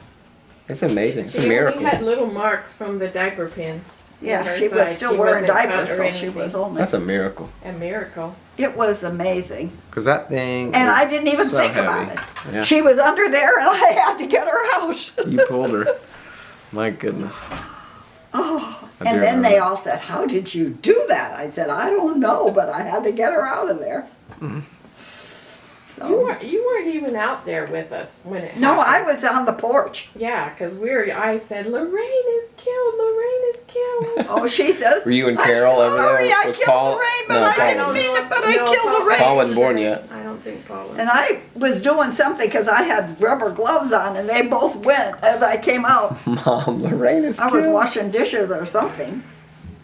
It's amazing. It's a She miracle. only had little marks from the diaper pins. Yeah, on her she was side. still She wearing wasn't cut diapers, or so she anything. was only. That's a miracle. A miracle. It was amazing. Cause that thing. And is I didn't even so think heavy. about it. Yeah. She was under there and I had to get her out. You pulled her. My goodness. Oh, I do and then remember. they all said, "How did you do that?" I said, "I don't know, but I had to get her out of there." Mm-hmm. So, You weren't weren't even out there with us when it No, I happened. was on the porch. Yeah, because I said, Lorraine is killed, Lorraine is killed. Oh, she says. Were you and "I'm Carol over there sorry, I with killed Paul? Lorraine, but No, I Paul didn't wasn't. mean it, but I No, killed Paul- Lorraine. Paul wasn't born yet. I don't think Paul was. And I was doing something because I had rubber gloves on, and they both went as I came out. Mom, Lorraine is I killed. was washing dishes or something.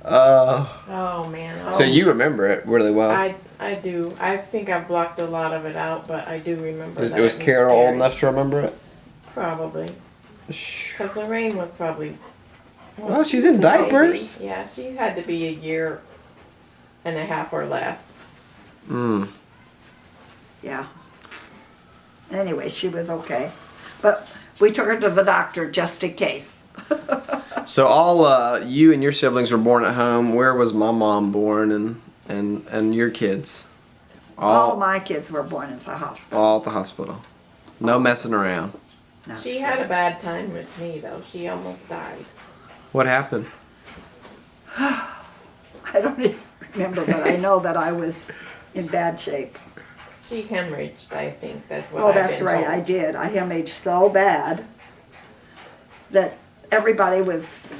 Oh man. So you remember it really well. I do. I think I've blocked a lot of it out, but I do remember that. It was Carol old scary. enough to remember it? Probably. Because Lorraine was probably. Well, she's she in was a baby. diapers. Yeah, she had to be a year and a half or less. Yeah. Anyway, she was okay. But we took her to the doctor just in case. So all you and your siblings were born at home. Where was my mom born and your kids? All my kids were born at the hospital. All at the hospital. No messing around. No. She had a bad time with me though. She almost died. What happened? I don't even remember, but I know that I was in bad shape. She hemorrhaged, I think. That's what Oh, I've that's been right, told. I did. I hemorrhaged so bad that everybody was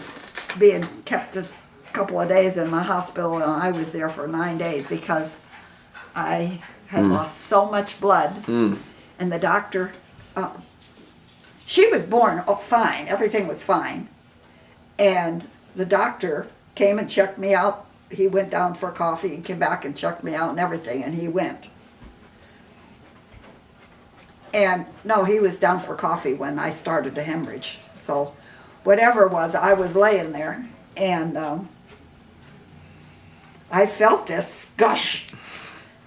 being kept a couple of days in my hospital, and I was there for 9 days because I had lost so much blood. And the doctor, she was born fine, everything was fine. And the doctor came and checked me out. He went down for coffee and came back and checked me out and everything, and he went. And no, he was down for coffee when I started to hemorrhage. So whatever it was, I was laying there, and I felt this gush.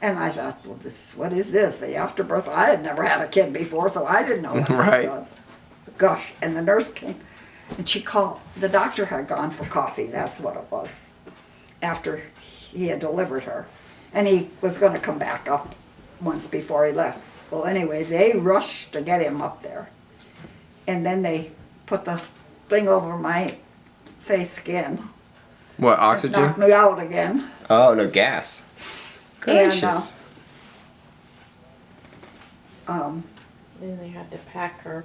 And I thought, well, what is this? The afterbirth? I had never had a kid before, so I didn't know what Right. it was. Gosh, and the nurse came, and she called, the doctor had gone for coffee, that's what it was, after he had delivered her. And he was gonna come back up once before he left. Well, anyway, they rushed to get him up there. And then they put the thing over my face again. What, Knocked oxygen? me out again. Oh, no, gas. And, Gracious. Then they had to pack her.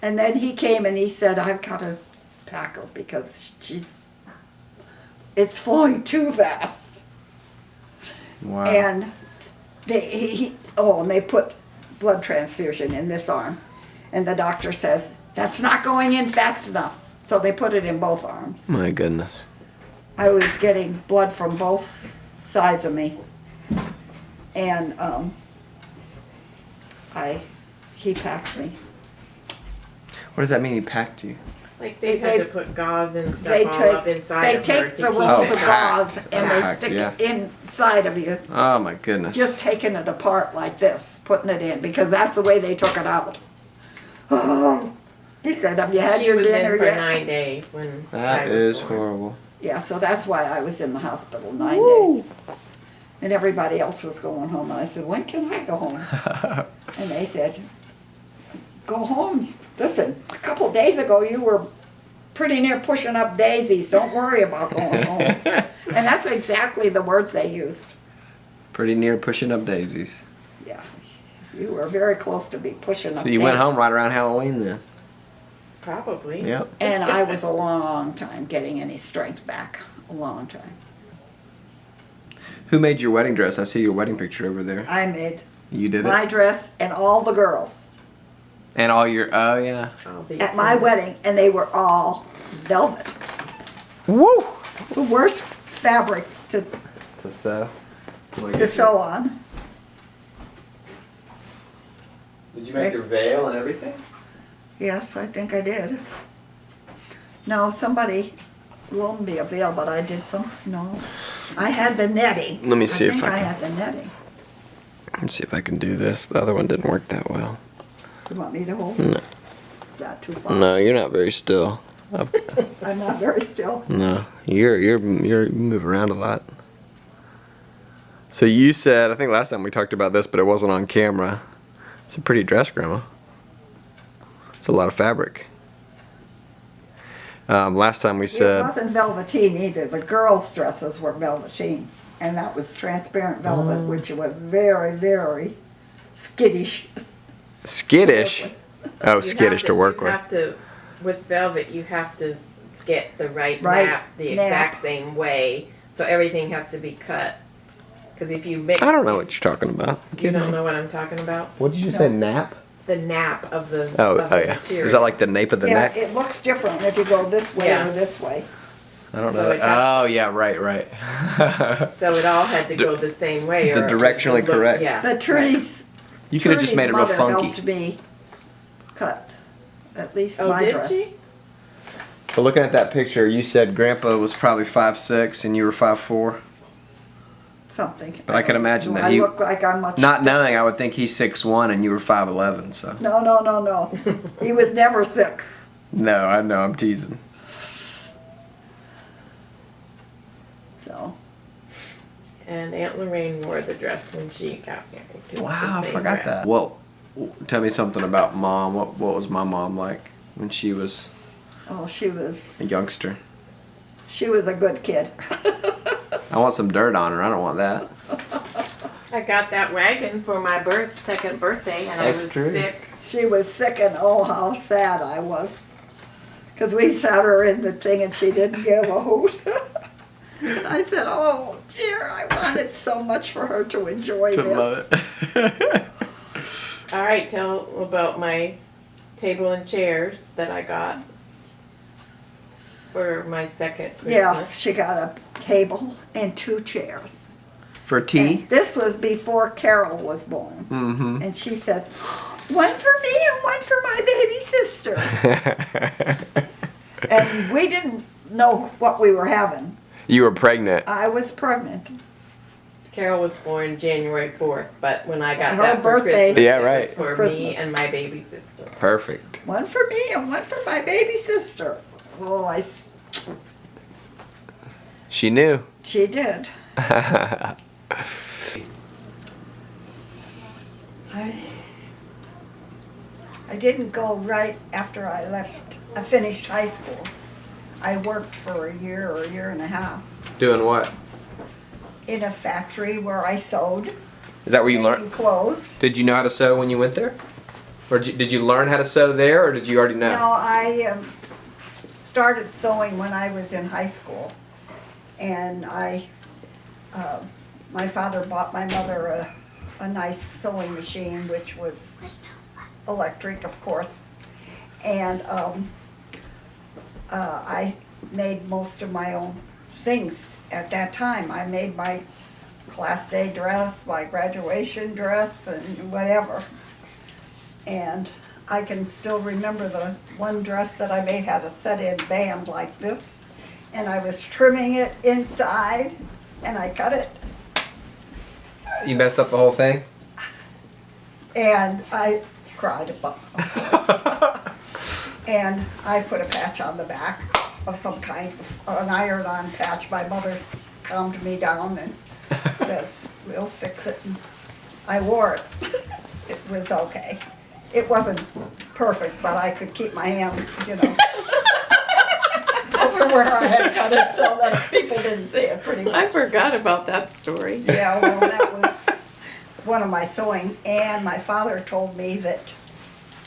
And then he came and he said, I've got to pack her because it's flowing too fast. Wow. And they put blood transfusion in this arm. And the doctor says, that's not going in fast enough. So they put it in both arms. My goodness. I was getting blood from both sides of me. And he packed me. What does that mean? He packed you? Like they They- had to put gauze and stuff They all up take, inside they of her take to the keep rolls it of packed. gauze and they Packed, stick yeah. it inside of you. Oh my goodness. Just taking it apart like this, putting it in, because that's the way they took it out. Oh, he said, have you had She your was dinner in for yet? 9 days when That I was is born. horrible. Yeah, so that's why I was in the hospital 9 Woo. days. And everybody else was going home, and I said, when can I go home? And they said, go home. Listen, a couple days ago you were pretty near pushing up daisies. Don't worry about going home. And that's exactly the words they used. Pretty near pushing up daisies. Yeah, you were very close to be pushing up So you went daisies. home right around Halloween then? Probably. Yep. And I was a long time getting any strength back. A long time. Who made your wedding dress? I see your wedding picture over there. I made You did my it? dress and all the girls And all your, oh yeah. I'll be at my too. wedding, and they were all velvet. Woo! The worst fabric to To sew. sew on. Did you make your veil and everything? Yes, I think I did. No, somebody loaned me a veil, but I did some. No, I had the netting. Let me see if think I I can- had the netting. Let's see if I can do this. The other one didn't work that well. You want me to hold it? No. Is that too far? No, you're not very still. I'm not very still. No, you move around a lot. So you said, I think last time we talked about this, but it wasn't on camera. It's a pretty dress, Grandma. It's a lot of fabric. Last time we It said, wasn't velveteen either. The girls' dresses were velveteen, and that was transparent velvet, which was very, very skittish. Skittish. Oh, You skittish have to work you with. have to, with velvet, you have to get the right Right nap the nap. exact same way. So everything has to be cut. Because if you mix, I don't know what you're talking about. You don't know what I'm talking about? What did you No. say? Nap? The nap of the, Oh, of the yeah. material. Is that like the nape of the Yeah, neck? it looks different if you go this way Yeah. or this way. I don't So know. it has- Oh, yeah, right. So it all had to go the same way. the or it would directionally look- correct. Yeah. But Trudy's, You could have just made it real Trudy's mother helped funky. me cut at least Oh, my did dress. she? But looking at that picture, you said Grandpa was probably 5'6" and you were 5'4". Something. But I could imagine that I he- look like I'm much. Not knowing, I would think he's 6'1" and you were 5'11", so. No. He was never 6. No, I know, I'm teasing. So And Aunt Lorraine wore the dress when she got married. It was Wow, the I same forgot dress. that. Well, tell me something about Mom. What was my mom like when she was she was a youngster? a good kid. I want some dirt on her. I don't want that. I got that wagon for my second birthday, and I was Extra. sick. She was sick, and oh, how sad I was. Because we sat her in the thing and she didn't give a hoot. And I said, oh dear, I wanted so much for her to enjoy this. it. All right, tell about my table and chairs that I got for my second Christmas. Yes, she got a table and 2 chairs. For tea? And this was before Carol was born. Mm-hmm. And she says, one for me and one for my baby sister. And we didn't know what we were having. You were pregnant. I was pregnant. Carol was born January 4th, but when I got Her that for birthday. Christmas, Yeah, it right. was for me Christmas. and my baby sister. Perfect. One for me and one for my baby sister. Oh, She knew. she did. I didn't go right after I left. I finished high school. I worked for a year or a year and a half Doing what? in a factory where I sewed, Is that where you making learned? clothes. Did you know how to sew when you went there? Or did you learn how to sew there, or did you already know? No, I started sewing when I was in high school, and my father bought my mother a nice sewing machine, which was electric, of course, and I made most of my own things at that time. I made my class day dress, my graduation dress, and whatever. And I can still remember the one dress that I made had a set-in band like this, and I was trimming it inside, and I cut it, You messed up the whole thing? and I cried about and I put a patch on the back of some kind, an iron-on patch. My mother calmed me down and says, we'll fix it. And I wore it. It was okay. It wasn't perfect, but I could keep my hands, over where I had cut it so that people didn't see it pretty I much. forgot about that story. Yeah, well, that was one of my sewing, and my father told me that,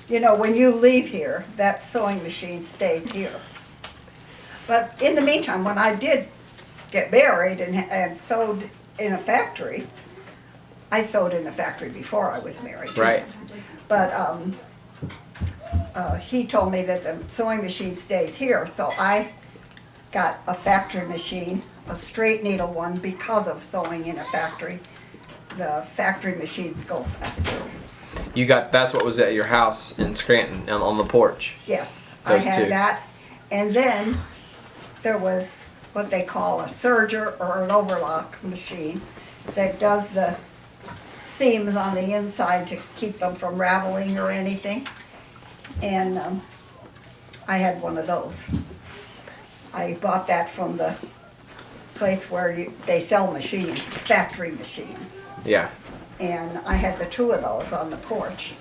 when you leave here, that sewing machine stays here. But in the meantime, when I did get married and sewed in a factory, I sewed in a factory before I was married. Right. But he told me that the sewing machine stays here, so I got a factory machine, a straight needle one, because of sewing in a factory. The factory machines go faster. That's what was at your house in Scranton on the porch. Yes, I Those two. had that. And then there was what they call a serger or an overlock machine that does the seams on the inside to keep them from raveling or anything. And I had one of those. I bought that from the place where they sell machines, factory machines. Yeah. And I had the 2 of those on the porch.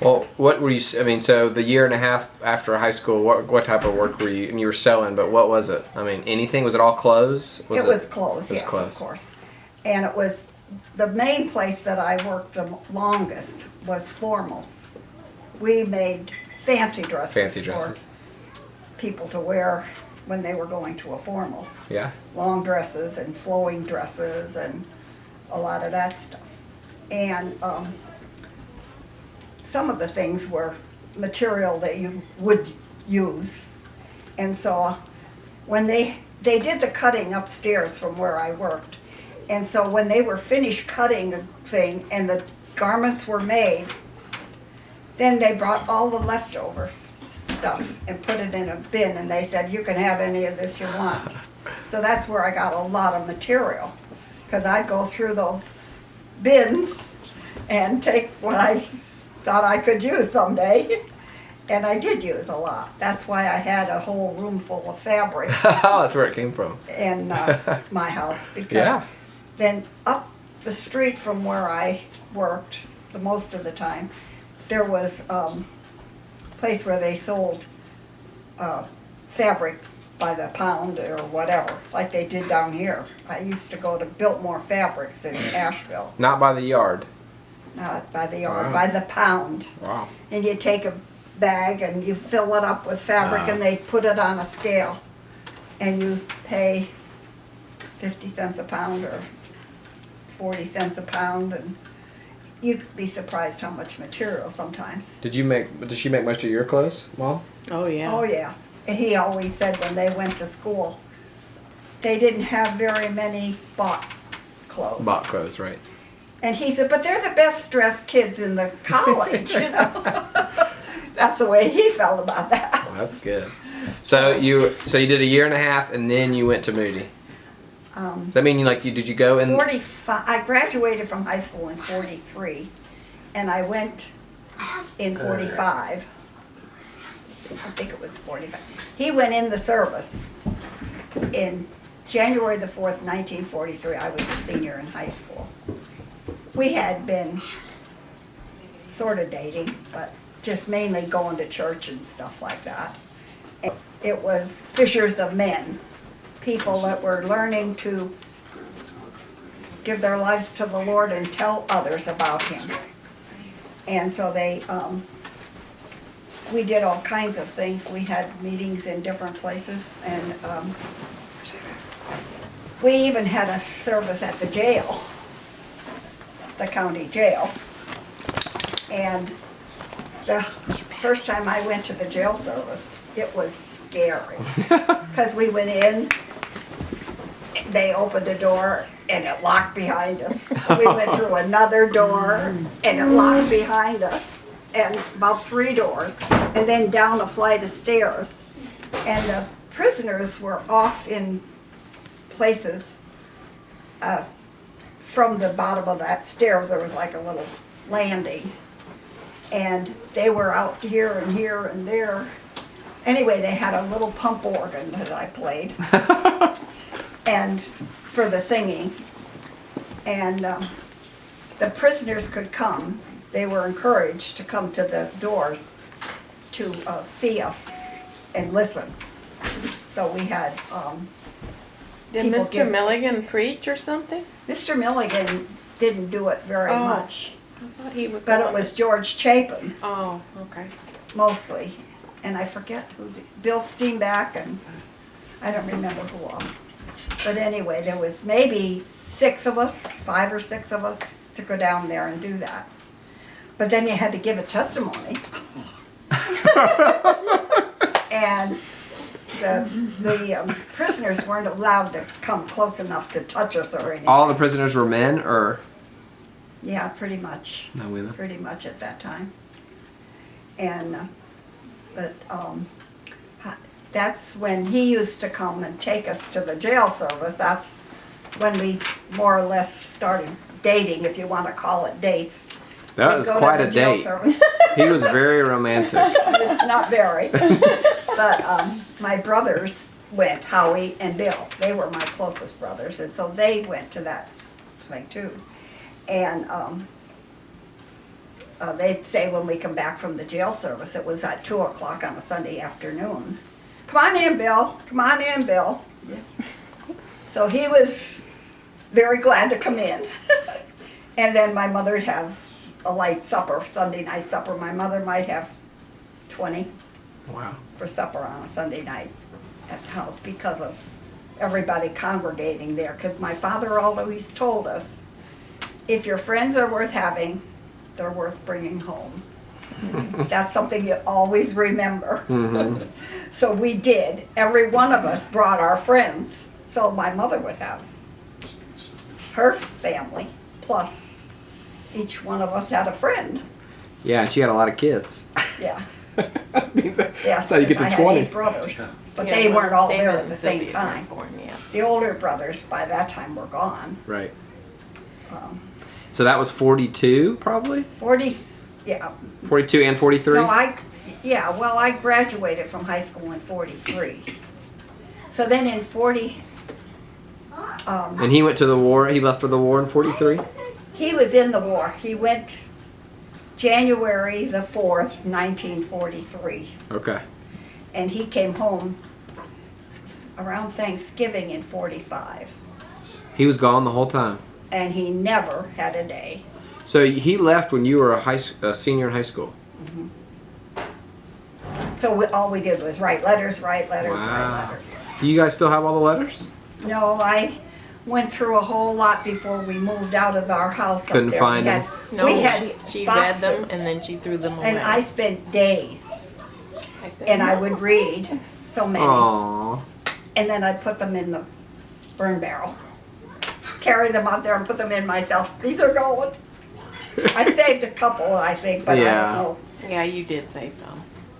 Well, what were you? I mean, so the year and a half after high school, what type of work were you? And you were sewing, but what was it? I mean, anything? Was it all clothes? It was clothes, it was yes, clothes. of course. And it was, the main place that I worked the longest was formals. we made fancy dresses. Fancy For dresses. people to wear when they were going to a formal. Yeah. Long dresses and flowing dresses and a lot of that stuff. And some of the things were material that you would use. And so when they did the cutting upstairs from where I worked. And so when they were finished cutting a thing and the garments were made, then they brought all the leftover stuff and put it in a bin, and they said, you can have any of this you want. So that's where I got a lot of material, because I'd go through those bins and take what I thought I could use someday. And I did use a lot. That's why I had a whole room full of fabric That's where it came from. in my house, because Yeah. then up the street from where I worked, the most of the time, there was a place where they sold fabric by the pound or whatever, like they did down here. I used to go to Biltmore Fabrics in Asheville, Not by the yard. not by the yard, Wow. by the pound. Wow. And you take a bag and you fill it up with fabric, and they put it on a scale, and you pay 50 cents a pound or 40 cents a pound, and you'd be surprised how much material sometimes. Did she make most of your clothes, Mom? Oh, yeah. Oh, yeah. He always said when they went to school, they didn't have very many bought clothes. Bought clothes, right. And he said, but they're the best dressed kids in the college, you know. That's the way he felt about that. Well, that's good. So you did a year and a half, and then you went to Moody. Does that mean did you go in? 45. I graduated from high school in 43, and I went in 45. I think it was 45. He went in the service in January the 4th, 1943. I was a senior in high school. We had been sort of dating, but just mainly going to church and stuff like that. And it was fishers of men, people that were learning to give their lives to the Lord and tell others about Him. And so we did all kinds of things. We had meetings in different places, and we even had a service at the jail, the county jail. And the first time I went to the jail service, it was scary. Because we went in, they opened a door, and it locked behind us. We went through another door, and it locked behind us, and about 3 doors, and then down a flight of stairs. And the prisoners were off in places from the bottom of that stairs. There was like a little landing. And they were out here and here and there. Anyway, they had a little pump organ that I played, and for the singing. And the prisoners could come. They were encouraged to come to the doors to see us and listen. So we had Did people Mr. give- Milligan preach or something? Mr. Milligan didn't do it very Oh. much, I thought he was. but the it one was that- George Chapin Oh, okay. mostly. And I forget who, Bill Steenback, and I don't remember who all. But anyway, there was maybe 6 of us, 5 or 6 of us, to go down there and do that. But then you had to give a testimony. And the prisoners weren't allowed to come close enough to touch us or anything. All the prisoners were men, or Yeah, pretty much. no women? Pretty much at that time. And, but that's when he used to come and take us to the jail service. That's when we more or less started dating, if you want to call it dates. That We'd was go to quite the a jail date. service. He was very romantic. Not very. But my brothers went, Howie and Bill. They were my closest brothers, and so they went to that thing too. And they'd say when we come back from the jail service, it was at 2 o'clock on a Sunday afternoon. Come on in, Bill. Come on in, Bill. So he was very glad to come in. And then my mother'd have a light supper, Sunday night supper. My mother might have 20 Wow. for supper on a Sunday night at the house because of everybody congregating there. Because my father always told us, if your friends are worth having, they're worth bringing home. That's something you always remember. Mhm. So we did. Every one of us brought our friends. So my mother would have her family, plus each one of us had a friend. Yeah, she had a lot of kids. Yeah. That's Yes, how you get I to had 20. 8 brothers, but Yeah, they well, weren't all David there at and the same Sylvia time. weren't born yet. The older brothers by that time were gone. Right. Um, So that was 42, probably? 40, yeah. 42 and 43? No, well, I graduated from high school in 43. So then in 40, And he went to the war. He left for the war in 43? he was in the war. He went January the 4th, 1943. Okay. And he came home around Thanksgiving in 45. He was gone the whole time. And he never had a day. So he left when you were a senior in high school. So all we did was write letters, write Wow. letters. Do you guys still have all the letters? No, I went through a whole lot before we moved out of our house. Couldn't up there. find we had, them? No, we had she read them boxes, and then she threw them away. and I spent days, I said, and I "No." would read so many, Aww. and then I'd put them in the burn barrel, carry them out there and put them in myself. These are going. I saved a couple, I think, but Yeah. I don't know. Yeah, you did say so.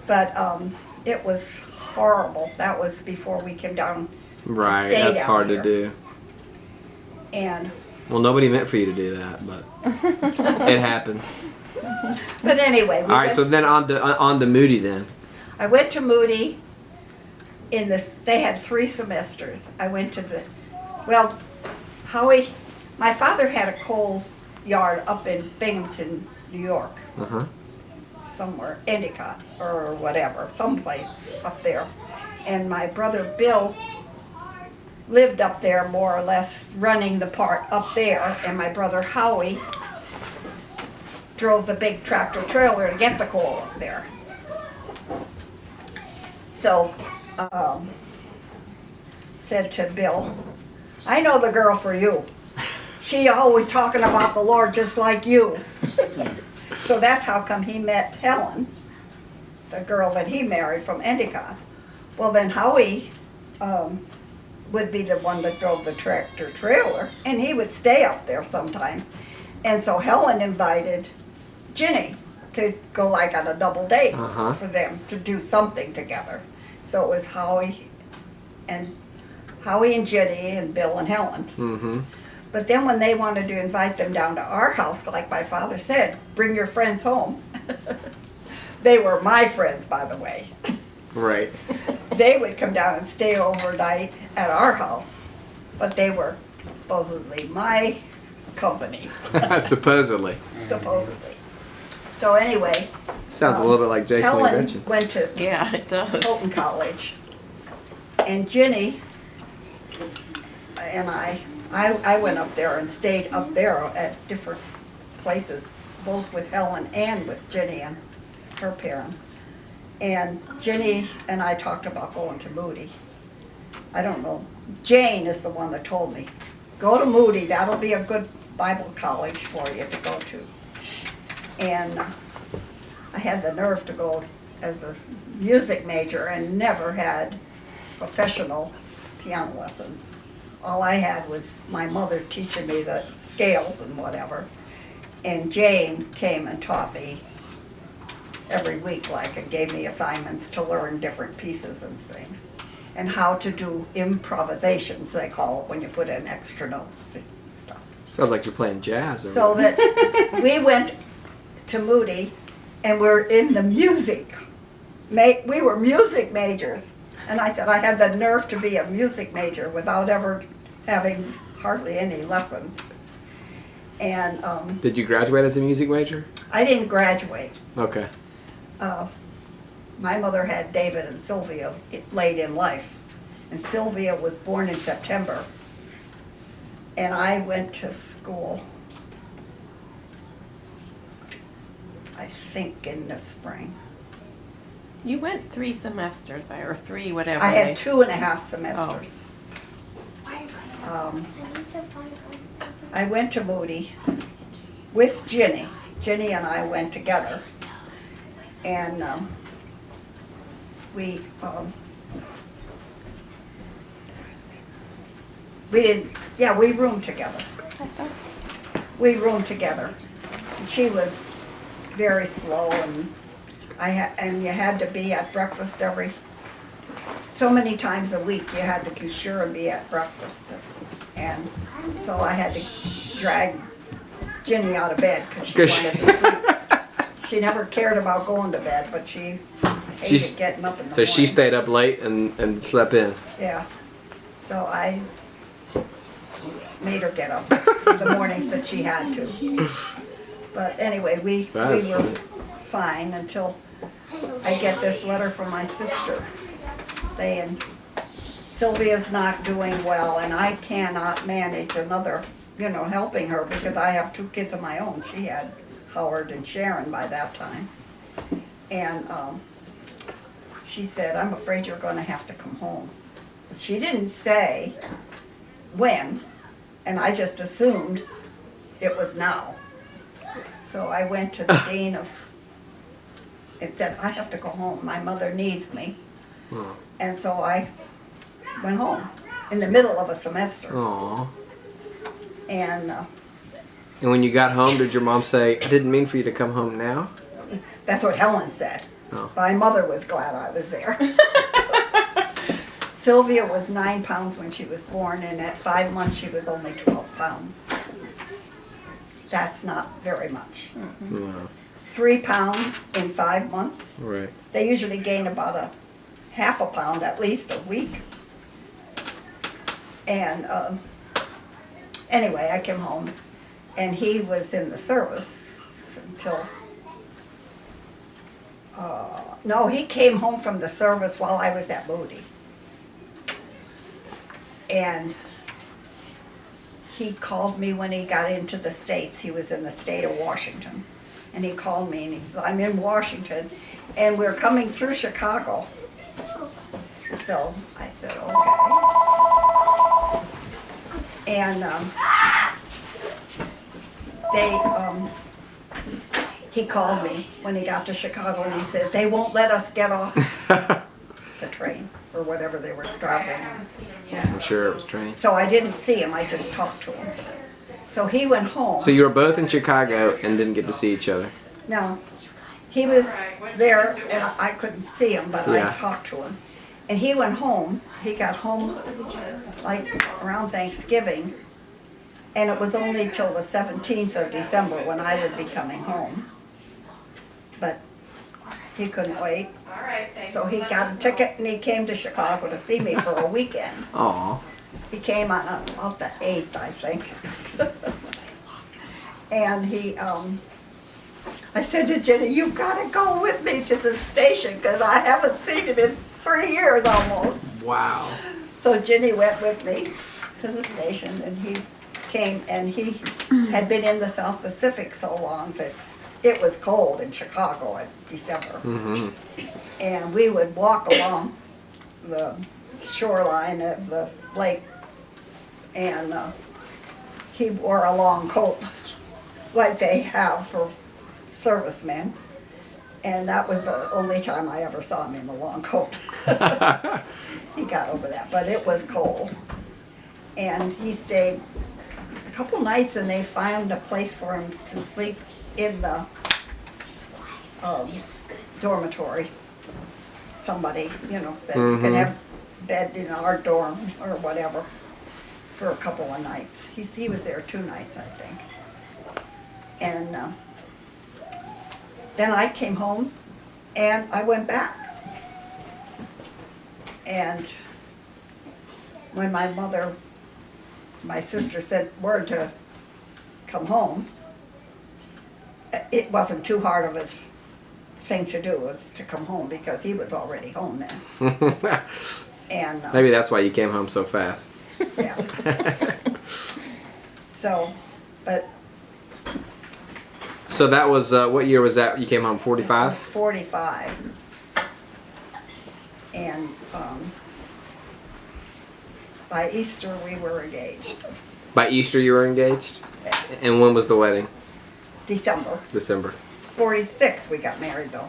But it was horrible. That was before we came down, Right, stay that's down hard here. to do. and Well, nobody meant for you to do that, but it happened. but anyway, we All right, went, so then on to Moody then. I went to Moody. They had 3 semesters. I went to my father had a coal yard up in Binghamton, New York, Uh-huh. somewhere, Endicott or whatever, someplace up there. And my brother Bill lived up there more or less, running the part up there, and my brother Howie drove the big tractor trailer to get the coal up there. So, said to Bill, I know the girl for you. She always talking about the Lord just like you. So that's how come he met Helen, the girl that he married from Endicott. Well, then Howie would be the one that drove the tractor trailer, and he would stay up there sometimes. And so Helen invited Ginny to go like on a double date Uh-huh. for them to do something together. So it was Howie and Ginny and Bill and Helen. Mm-hmm. But then when they wanted to invite them down to our house, like my father said, bring your friends home. They were my friends, by the way. Right. They would come down and stay overnight at our house, but they were supposedly my company, Supposedly. supposedly. So anyway, Sounds a little bit like Jason and Helen Gretchen. went to Yeah, it does. Holton College, and Ginny and I went up there and stayed up there at different places, both with Helen and with Ginny and her parents. And Ginny and I talked about going to Moody. I don't know. Jane is the one that told me, go to Moody, that'll be a good Bible college for you to go to. And I had the nerve to go as a music major and never had professional piano lessons. All I had was my mother teaching me the scales and whatever. And Jane came and taught me every week, like, and gave me assignments to learn different pieces and things. And how to do improvisations, they call it, when you put in extra notes and stuff. Sounds like you're playing jazz. Over So there. that we went to Moody and we're in the music. We were music majors. And I said I had the nerve to be a music major without ever having hardly any lessons. And Did you graduate as a music major? I didn't graduate. Okay. My mother had David and Sylvia late in life. And Sylvia was born in September. And I went to school I think in the spring. You went 3 semesters, or 3, whatever. I had they- 2.5 semesters. Why are you crying? Um, I need to find one. I went to Moody with Ginny. Ginny and I went together. And we roomed together. We roomed together. And she was very slow, and and you had to be at breakfast so many times a week. You had to be sure and be at breakfast. And so I had to drag Ginny out of bed because she wanted to sleep. She never cared about going to bed, but she hated getting up in the So morning. she stayed up late and slept in. Yeah. So I made her get up the mornings that she had to. But anyway, we were funny. fine until I get this letter from my sister saying Sylvia's not doing well and I cannot manage another, helping her because I have 2 kids of my own. She had Howard and Sharon by that time. And she said, I'm afraid you're going to have to come home. But she didn't say when, and I just assumed it was now. So I went to the dean and said, I have to go home. My mother needs me. Oh. And so I went home in the middle of a semester. Aw. And And when you got home, did your mom say, I didn't mean for you to come home now? that's what Helen said. Oh. My mother was glad I was there. Sylvia was 9 pounds when she was born, and at 5 months she was only 12 pounds. That's not very much. No. 3 pounds in 5 months. Right. They usually gain about a half a pound at least a week. And anyway, I came home, and he was in the service until, no, he came home from the service while I was at Moody. And he called me when he got into the States. He was in the state of Washington. And he called me and he said, I'm in Washington and we're coming through Chicago. So I said, okay. And he called me when he got to Chicago and he said, they won't let us get off the train or whatever they were traveling on. I'm sure it was train. So I didn't see him, I just talked to him. So he went home. So you were both in Chicago and didn't get to see each other. No, he was there and I couldn't see him, but Yeah. I talked to him. And he went home, he got home like around Thanksgiving, and it was only till the 17th of December when I would be coming home. But he couldn't wait, so he got a ticket and he came to Chicago to see me for a weekend. Aw. He came on about the 8th, I think. And I said to Jenny, you've got to go with me to the station because I haven't seen him in 3 years almost. Wow. So Jenny went with me to the station and he came and he had been in the South Pacific so long that it was cold in Chicago in December. Mm-hmm. And we would walk along the shoreline of the lake and he wore a long coat like they have for servicemen. And that was the only time I ever saw him in a long coat. He got over that, but it was cold. And he stayed a couple nights and they found a place for him to sleep in the dormitory. Somebody, said you can have bed in our dorm or whatever for a couple of nights. He was there 2 nights, I think. And then I came home and I went back. And when my sister said word to come home, it wasn't too hard of a thing to do, was to come home because he was already home then. And Maybe that's why you came home so fast. yeah. So So that was what year was that? You came home I was 45. 45. And by Easter we were engaged. By Easter you were engaged. And when was the wedding? December. December. 46 we got married though.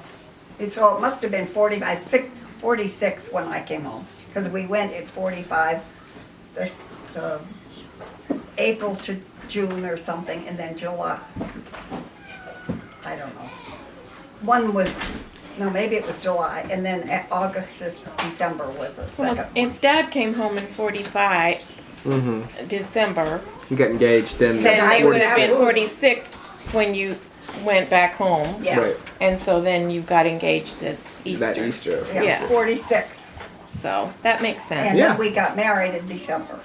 And so it must have been 46 when I came home. Because we went at 45, the April to June or something, and then July. I don't know. One was, no, maybe it was July, and then August to December was the Well, second. if Dad came home in 45, Mm-hmm. December, You got engaged then. then I they would have been 46. 46 when you went back home. Yeah, Right. And so then you got engaged at Easter. That Easter. Of yeah, Yeah. 46. So that makes sense. And Yeah. then we got married in December.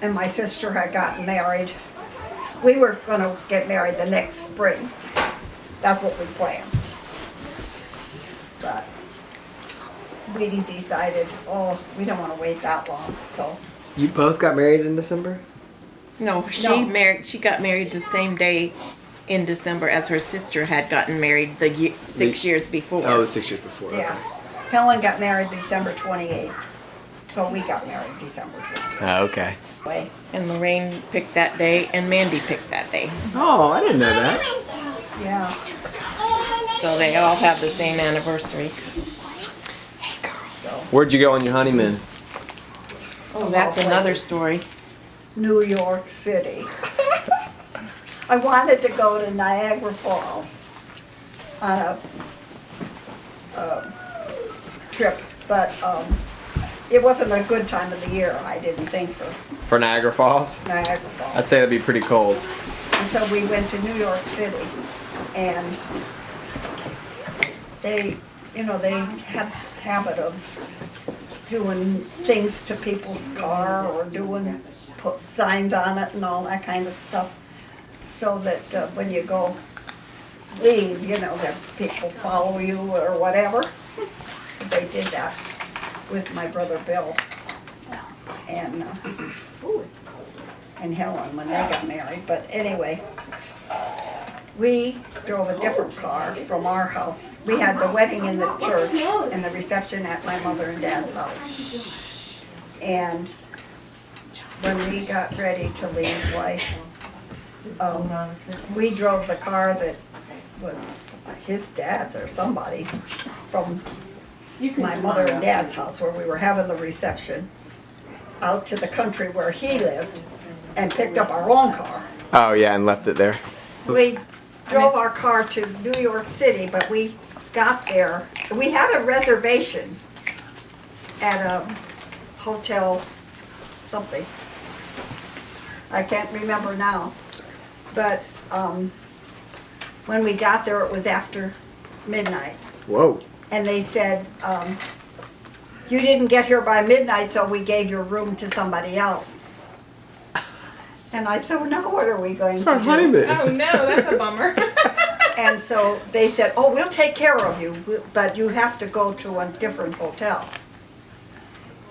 And my sister had gotten married. We were gonna get married the next spring. That's what we planned. But we decided, oh, we don't wanna wait that long, so. You both got married in December? No, she No. got married the same day in December as her sister had gotten married 6 years before. Oh, 6 years before. Yeah, Helen got married December 28th, so we got married December 28th. Oh, okay. Way. And Lorraine picked that day, and Mandy picked that day. Oh, I didn't know that. Yeah, So they all have the same anniversary. so Where'd you go on your honeymoon? Oh, that's all another places. story. New York City. I wanted to go to Niagara Falls on a trip, but it wasn't a good time of the year, I didn't think, for For Niagara Falls? Niagara Falls. I'd say that'd be pretty cold. And so we went to New York City, and they had a habit of doing things to people's car or put signs on it and all that kind of stuff, so that when you go leave, that people follow you or whatever. They did that with my brother Bill and Helen when they got married. But anyway, we drove a different car from our house. We had the wedding in the church and the reception at my mother and dad's house. And when we got ready to leave, we drove the car that was his dad's or somebody's from my mother and dad's house where we were having the reception out to the country where he lived and picked up our own car. Oh, yeah, and left it there. We drove our car to New York City, but we got there. We had a reservation at a hotel something. I can't remember now. But when we got there, it was after midnight. Whoa. And they said, you didn't get here by midnight, so we gave your room to somebody else. And I said, well, now what are we going to do? honeymoon. Oh no, that's a bummer. And so they said, oh, we'll take care of you, but you have to go to a different hotel.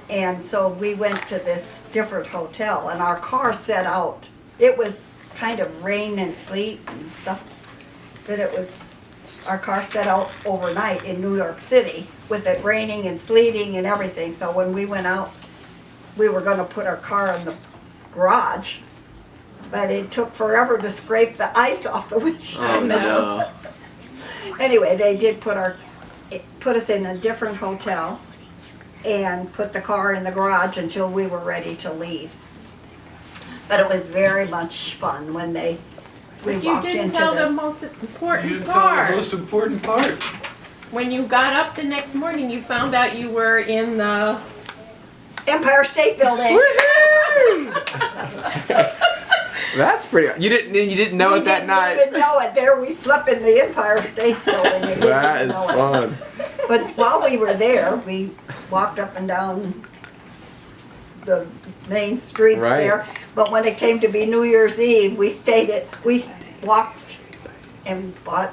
And so we went to this different hotel, and our car set out. It was kind of rain and sleet and stuff, our car set out overnight in New York City with it raining and sleeting and everything. So when we went out, we were gonna put our car in the garage, but it took forever to scrape the ice off the windshield. Oh, no. Anyway, they did put us in a different hotel and put the car in the garage until we were ready to leave. But it was very much fun when we You walked didn't into tell the the, most You important didn't tell the part. most important part. When you got up the next morning, you found out you were in the. Empire State Building. That's pretty. You didn't know it that night. We didn't even know it. There we slept in the Empire State Building. and we didn't That is know it. fun. But while we were there, we walked up and down the main streets Right. there. But when it came to be New Year's Eve, we walked and bought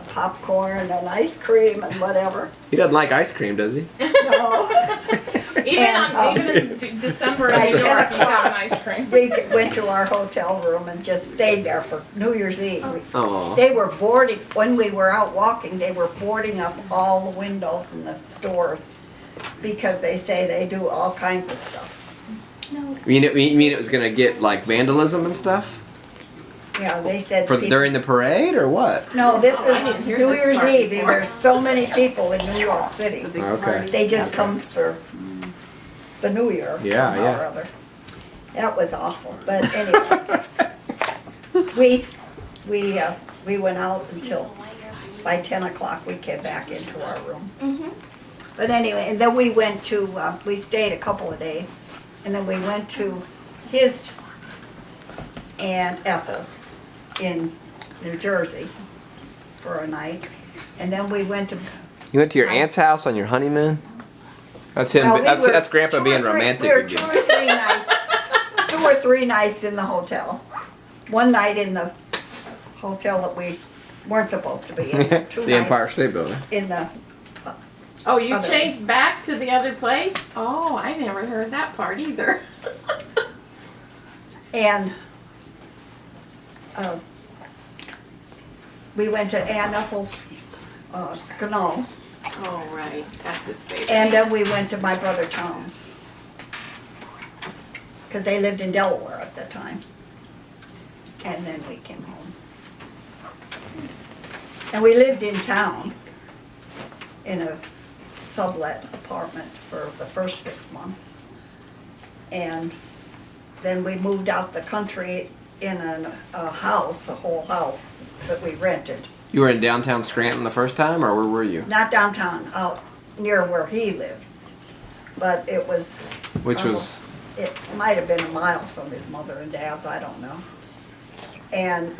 popcorn and ice cream and whatever. He doesn't like ice cream, does he? No. Even in December in New York, he's having ice cream. We went to our hotel room and just stayed there for New Year's Eve. Oh. They were boarding, when we were out walking, they were boarding up all the windows in the stores because they say they do all kinds of stuff. No. You mean it was gonna get like vandalism and stuff Yeah, they said. for people- during the parade or what? No, this I didn't is hear New this Year's part Eve. before. There's so many people in New York City. Okay. They just come for the New Year. Yeah, somehow yeah. or other. That was awful, but anyway. We went out until, by 10 o'clock, we came back into our room. Mm-hmm. But anyway, and then we went to, we stayed a couple of days, and then we went to his Aunt Ethel's in New Jersey for a night. And then we went to, You went to your aunt's house on your honeymoon? That's him. well, we that's were that's Grandpa 2 or being 3 romantic We were again. 2 or 3 nights, 2 or 3 nights in the hotel. One night in the hotel that we weren't supposed to be in. 2 The Empire nights State Building. in the, Oh, you Other. changed back to the other place? Oh, I never heard that part either. and we went to Aunt Ethel's canal, Oh, right. That's his favorite. and then we went to my brother Tom's. Because they lived in Delaware at the time. And then we came home. And we lived in town in a sublet apartment for the first 6 months. And then we moved out the country in a house, a whole house that we rented. You were in downtown Scranton the first time, or where were you? Not downtown, out near where he lived. But it was. Which was It might have been a mile from his mother and dad's, I don't know. And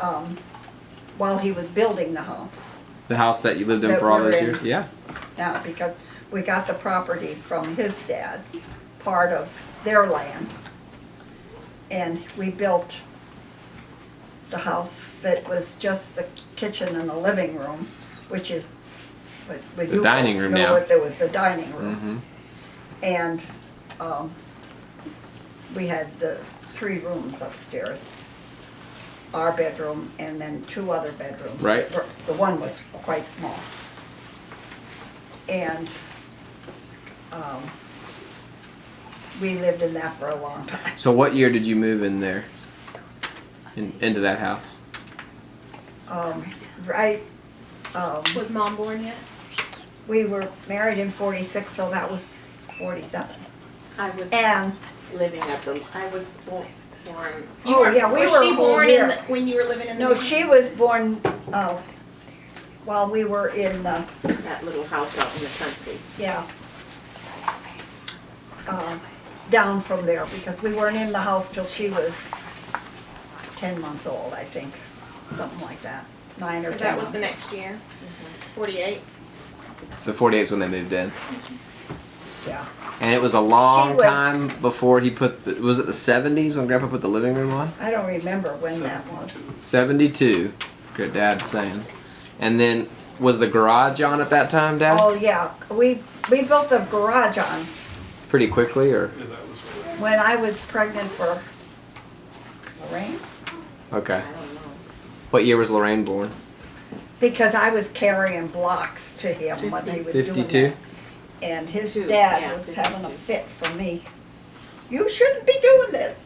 while he was building the house, the house that you lived in That for all we're those in. years? Yeah. now, because we got the property from his dad, part of their land. And we built the house that was just the kitchen and the living room, which is what The you dining folks room know now. what there was the dining room. Mm-hmm. And we had the 3 rooms upstairs. Our bedroom and then 2 other bedrooms. Right. The one was quite small. And we lived in that for a long time. So what year did you move in there? Into that house? Right, Was Mom born yet? we were married in 46, so that was 47. I was And, living at the. I was born. oh yeah, we Was were she a whole born year. in the, when you were living in the No, she was born while we were in, That little house out in the country. yeah, down from there, because we weren't in the house till she was 10 months old, I think, something like that, 9 or So 10 that was the months. next year. 48. So 48 is when they moved in. Yeah, And it was a long She was- time before he put, was it the 70s when Grandpa put the living room on? I don't remember when that was. 72, good Dad's saying. And then, was the garage on at that time, Dad? Oh, yeah, we built the garage on Pretty quickly, or? Yeah, that was right. when I was pregnant for Lorraine, Okay. I don't know. What year was Lorraine born? because I was carrying blocks to him when he was doing 52? that. And his Two, dad yeah, was having a 52. fit for me. You shouldn't be doing this.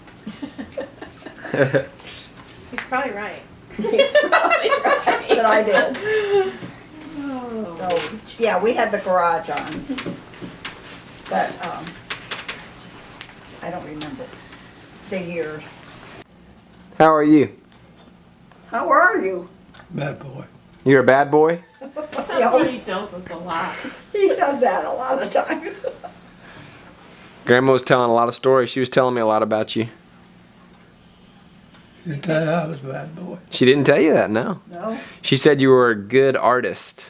He's probably right. He's probably right. But I did. Oh. So, yeah, we had the garage on. But, I don't remember the years. How are you? How are you? Bad boy. You're a bad boy? That's what he tells us a lot. He said that a lot of times. Grandma was telling a lot of stories. She was telling me a lot about you. You tell you I was a bad boy. She didn't tell you that, no. No? She said you were a good artist.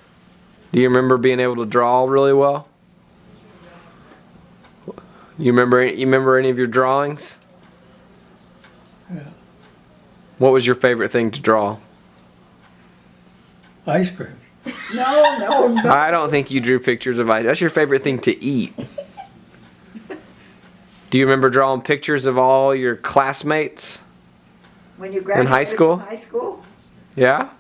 Do you remember being able to draw really well? You remember any of your drawings? Yeah. What was your favorite thing to draw? Ice cream. No. I don't think you drew pictures of ice. That's your favorite thing to eat. Do you remember drawing pictures of all your classmates? When you graduated high school? from high school? Yeah?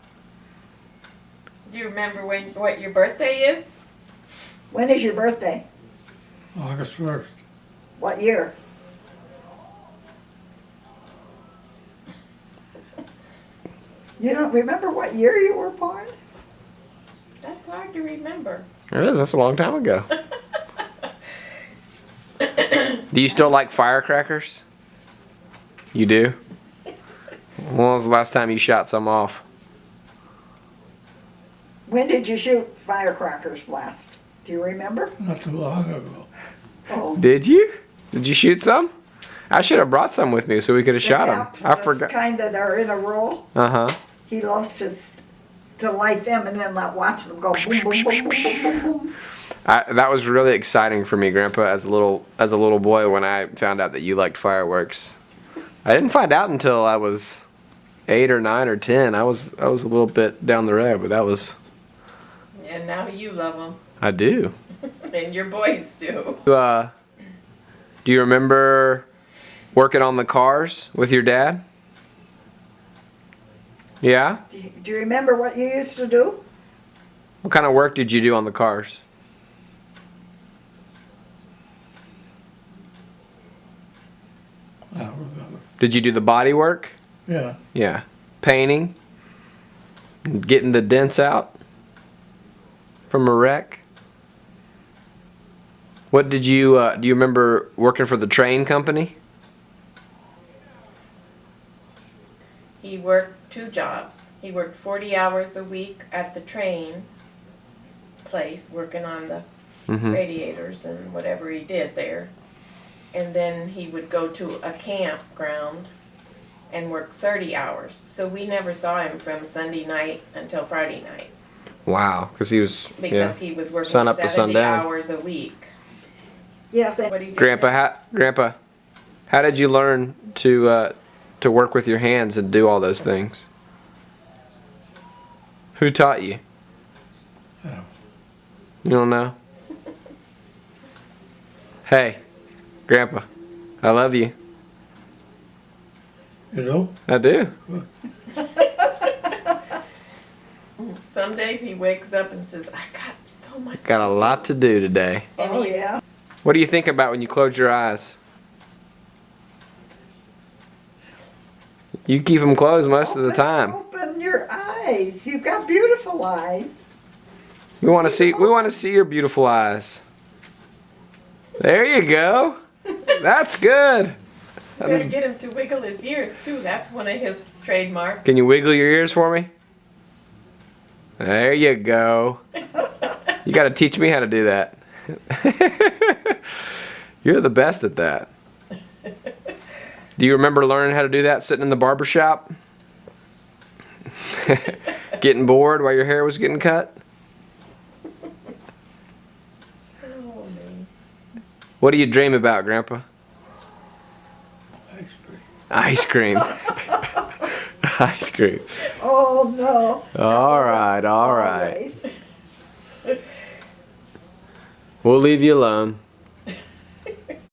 Do you remember what your birthday is? When is your birthday? August 1st. What year? You don't remember what year you were born? That's hard to remember. It is. That's a long time ago. Do you still like firecrackers? You do? When was the last time you shot some off? When did you shoot firecrackers last? Do you remember? Not too long ago. Oh, Did you? Did you shoot some? I should have brought some with me so we could have shot them. I forgot. Kind that are in a roll. Uh-huh. He loves to light them and then watch them go boom, boom, boom, boom, boom, boom, boom. That was really exciting for me, Grandpa, as a little boy when I found out that you liked fireworks. I didn't find out until I was 8 or 9 or 10. I was a little bit down the road, but that was. And now you love them. I do. And your boys do. Do you remember working on the cars with your dad? Yeah? Do you remember what you used to do? What kind of work did you do on the cars? I don't remember. Did you do the body work? Yeah. Yeah. Painting? Getting the dents out from a wreck? What did you, do you remember working for the train company? He worked 2 jobs. He worked 40 hours a week at the train place, working on the Mm-hmm. radiators and whatever he did there. And then he would go to a campground and work 30 hours. So we never saw him from Sunday night until Friday night Wow, because he was, yeah. because he was working Sun up to 70 sundown. hours a week. Yes, What do you Grandpa, how did you learn to work with your hands and do all those things? Who taught you? Yeah. You don't know? Hey, Grandpa, I love you. You know? I do. Some days he wakes up and says, I got so much. Got a lot to do today. And oh he's- yeah. What do you think about when you close your eyes? You keep them closed most of the time. Open your eyes. You've got beautiful eyes. We want to see your beautiful eyes. There you go. That's good. You gotta get him to wiggle his ears too. That's one of his trademarks. Can you wiggle your ears for me? There you go. You got to teach me how to do that. You're the best at that. Do you remember learning how to do that sitting in the barber shop? Getting bored while your hair was getting cut? Oh, man. What do you dream about, Grandpa? Ice cream. Ice cream. Ice cream. Oh no. All right, all right. Always. We'll leave you alone.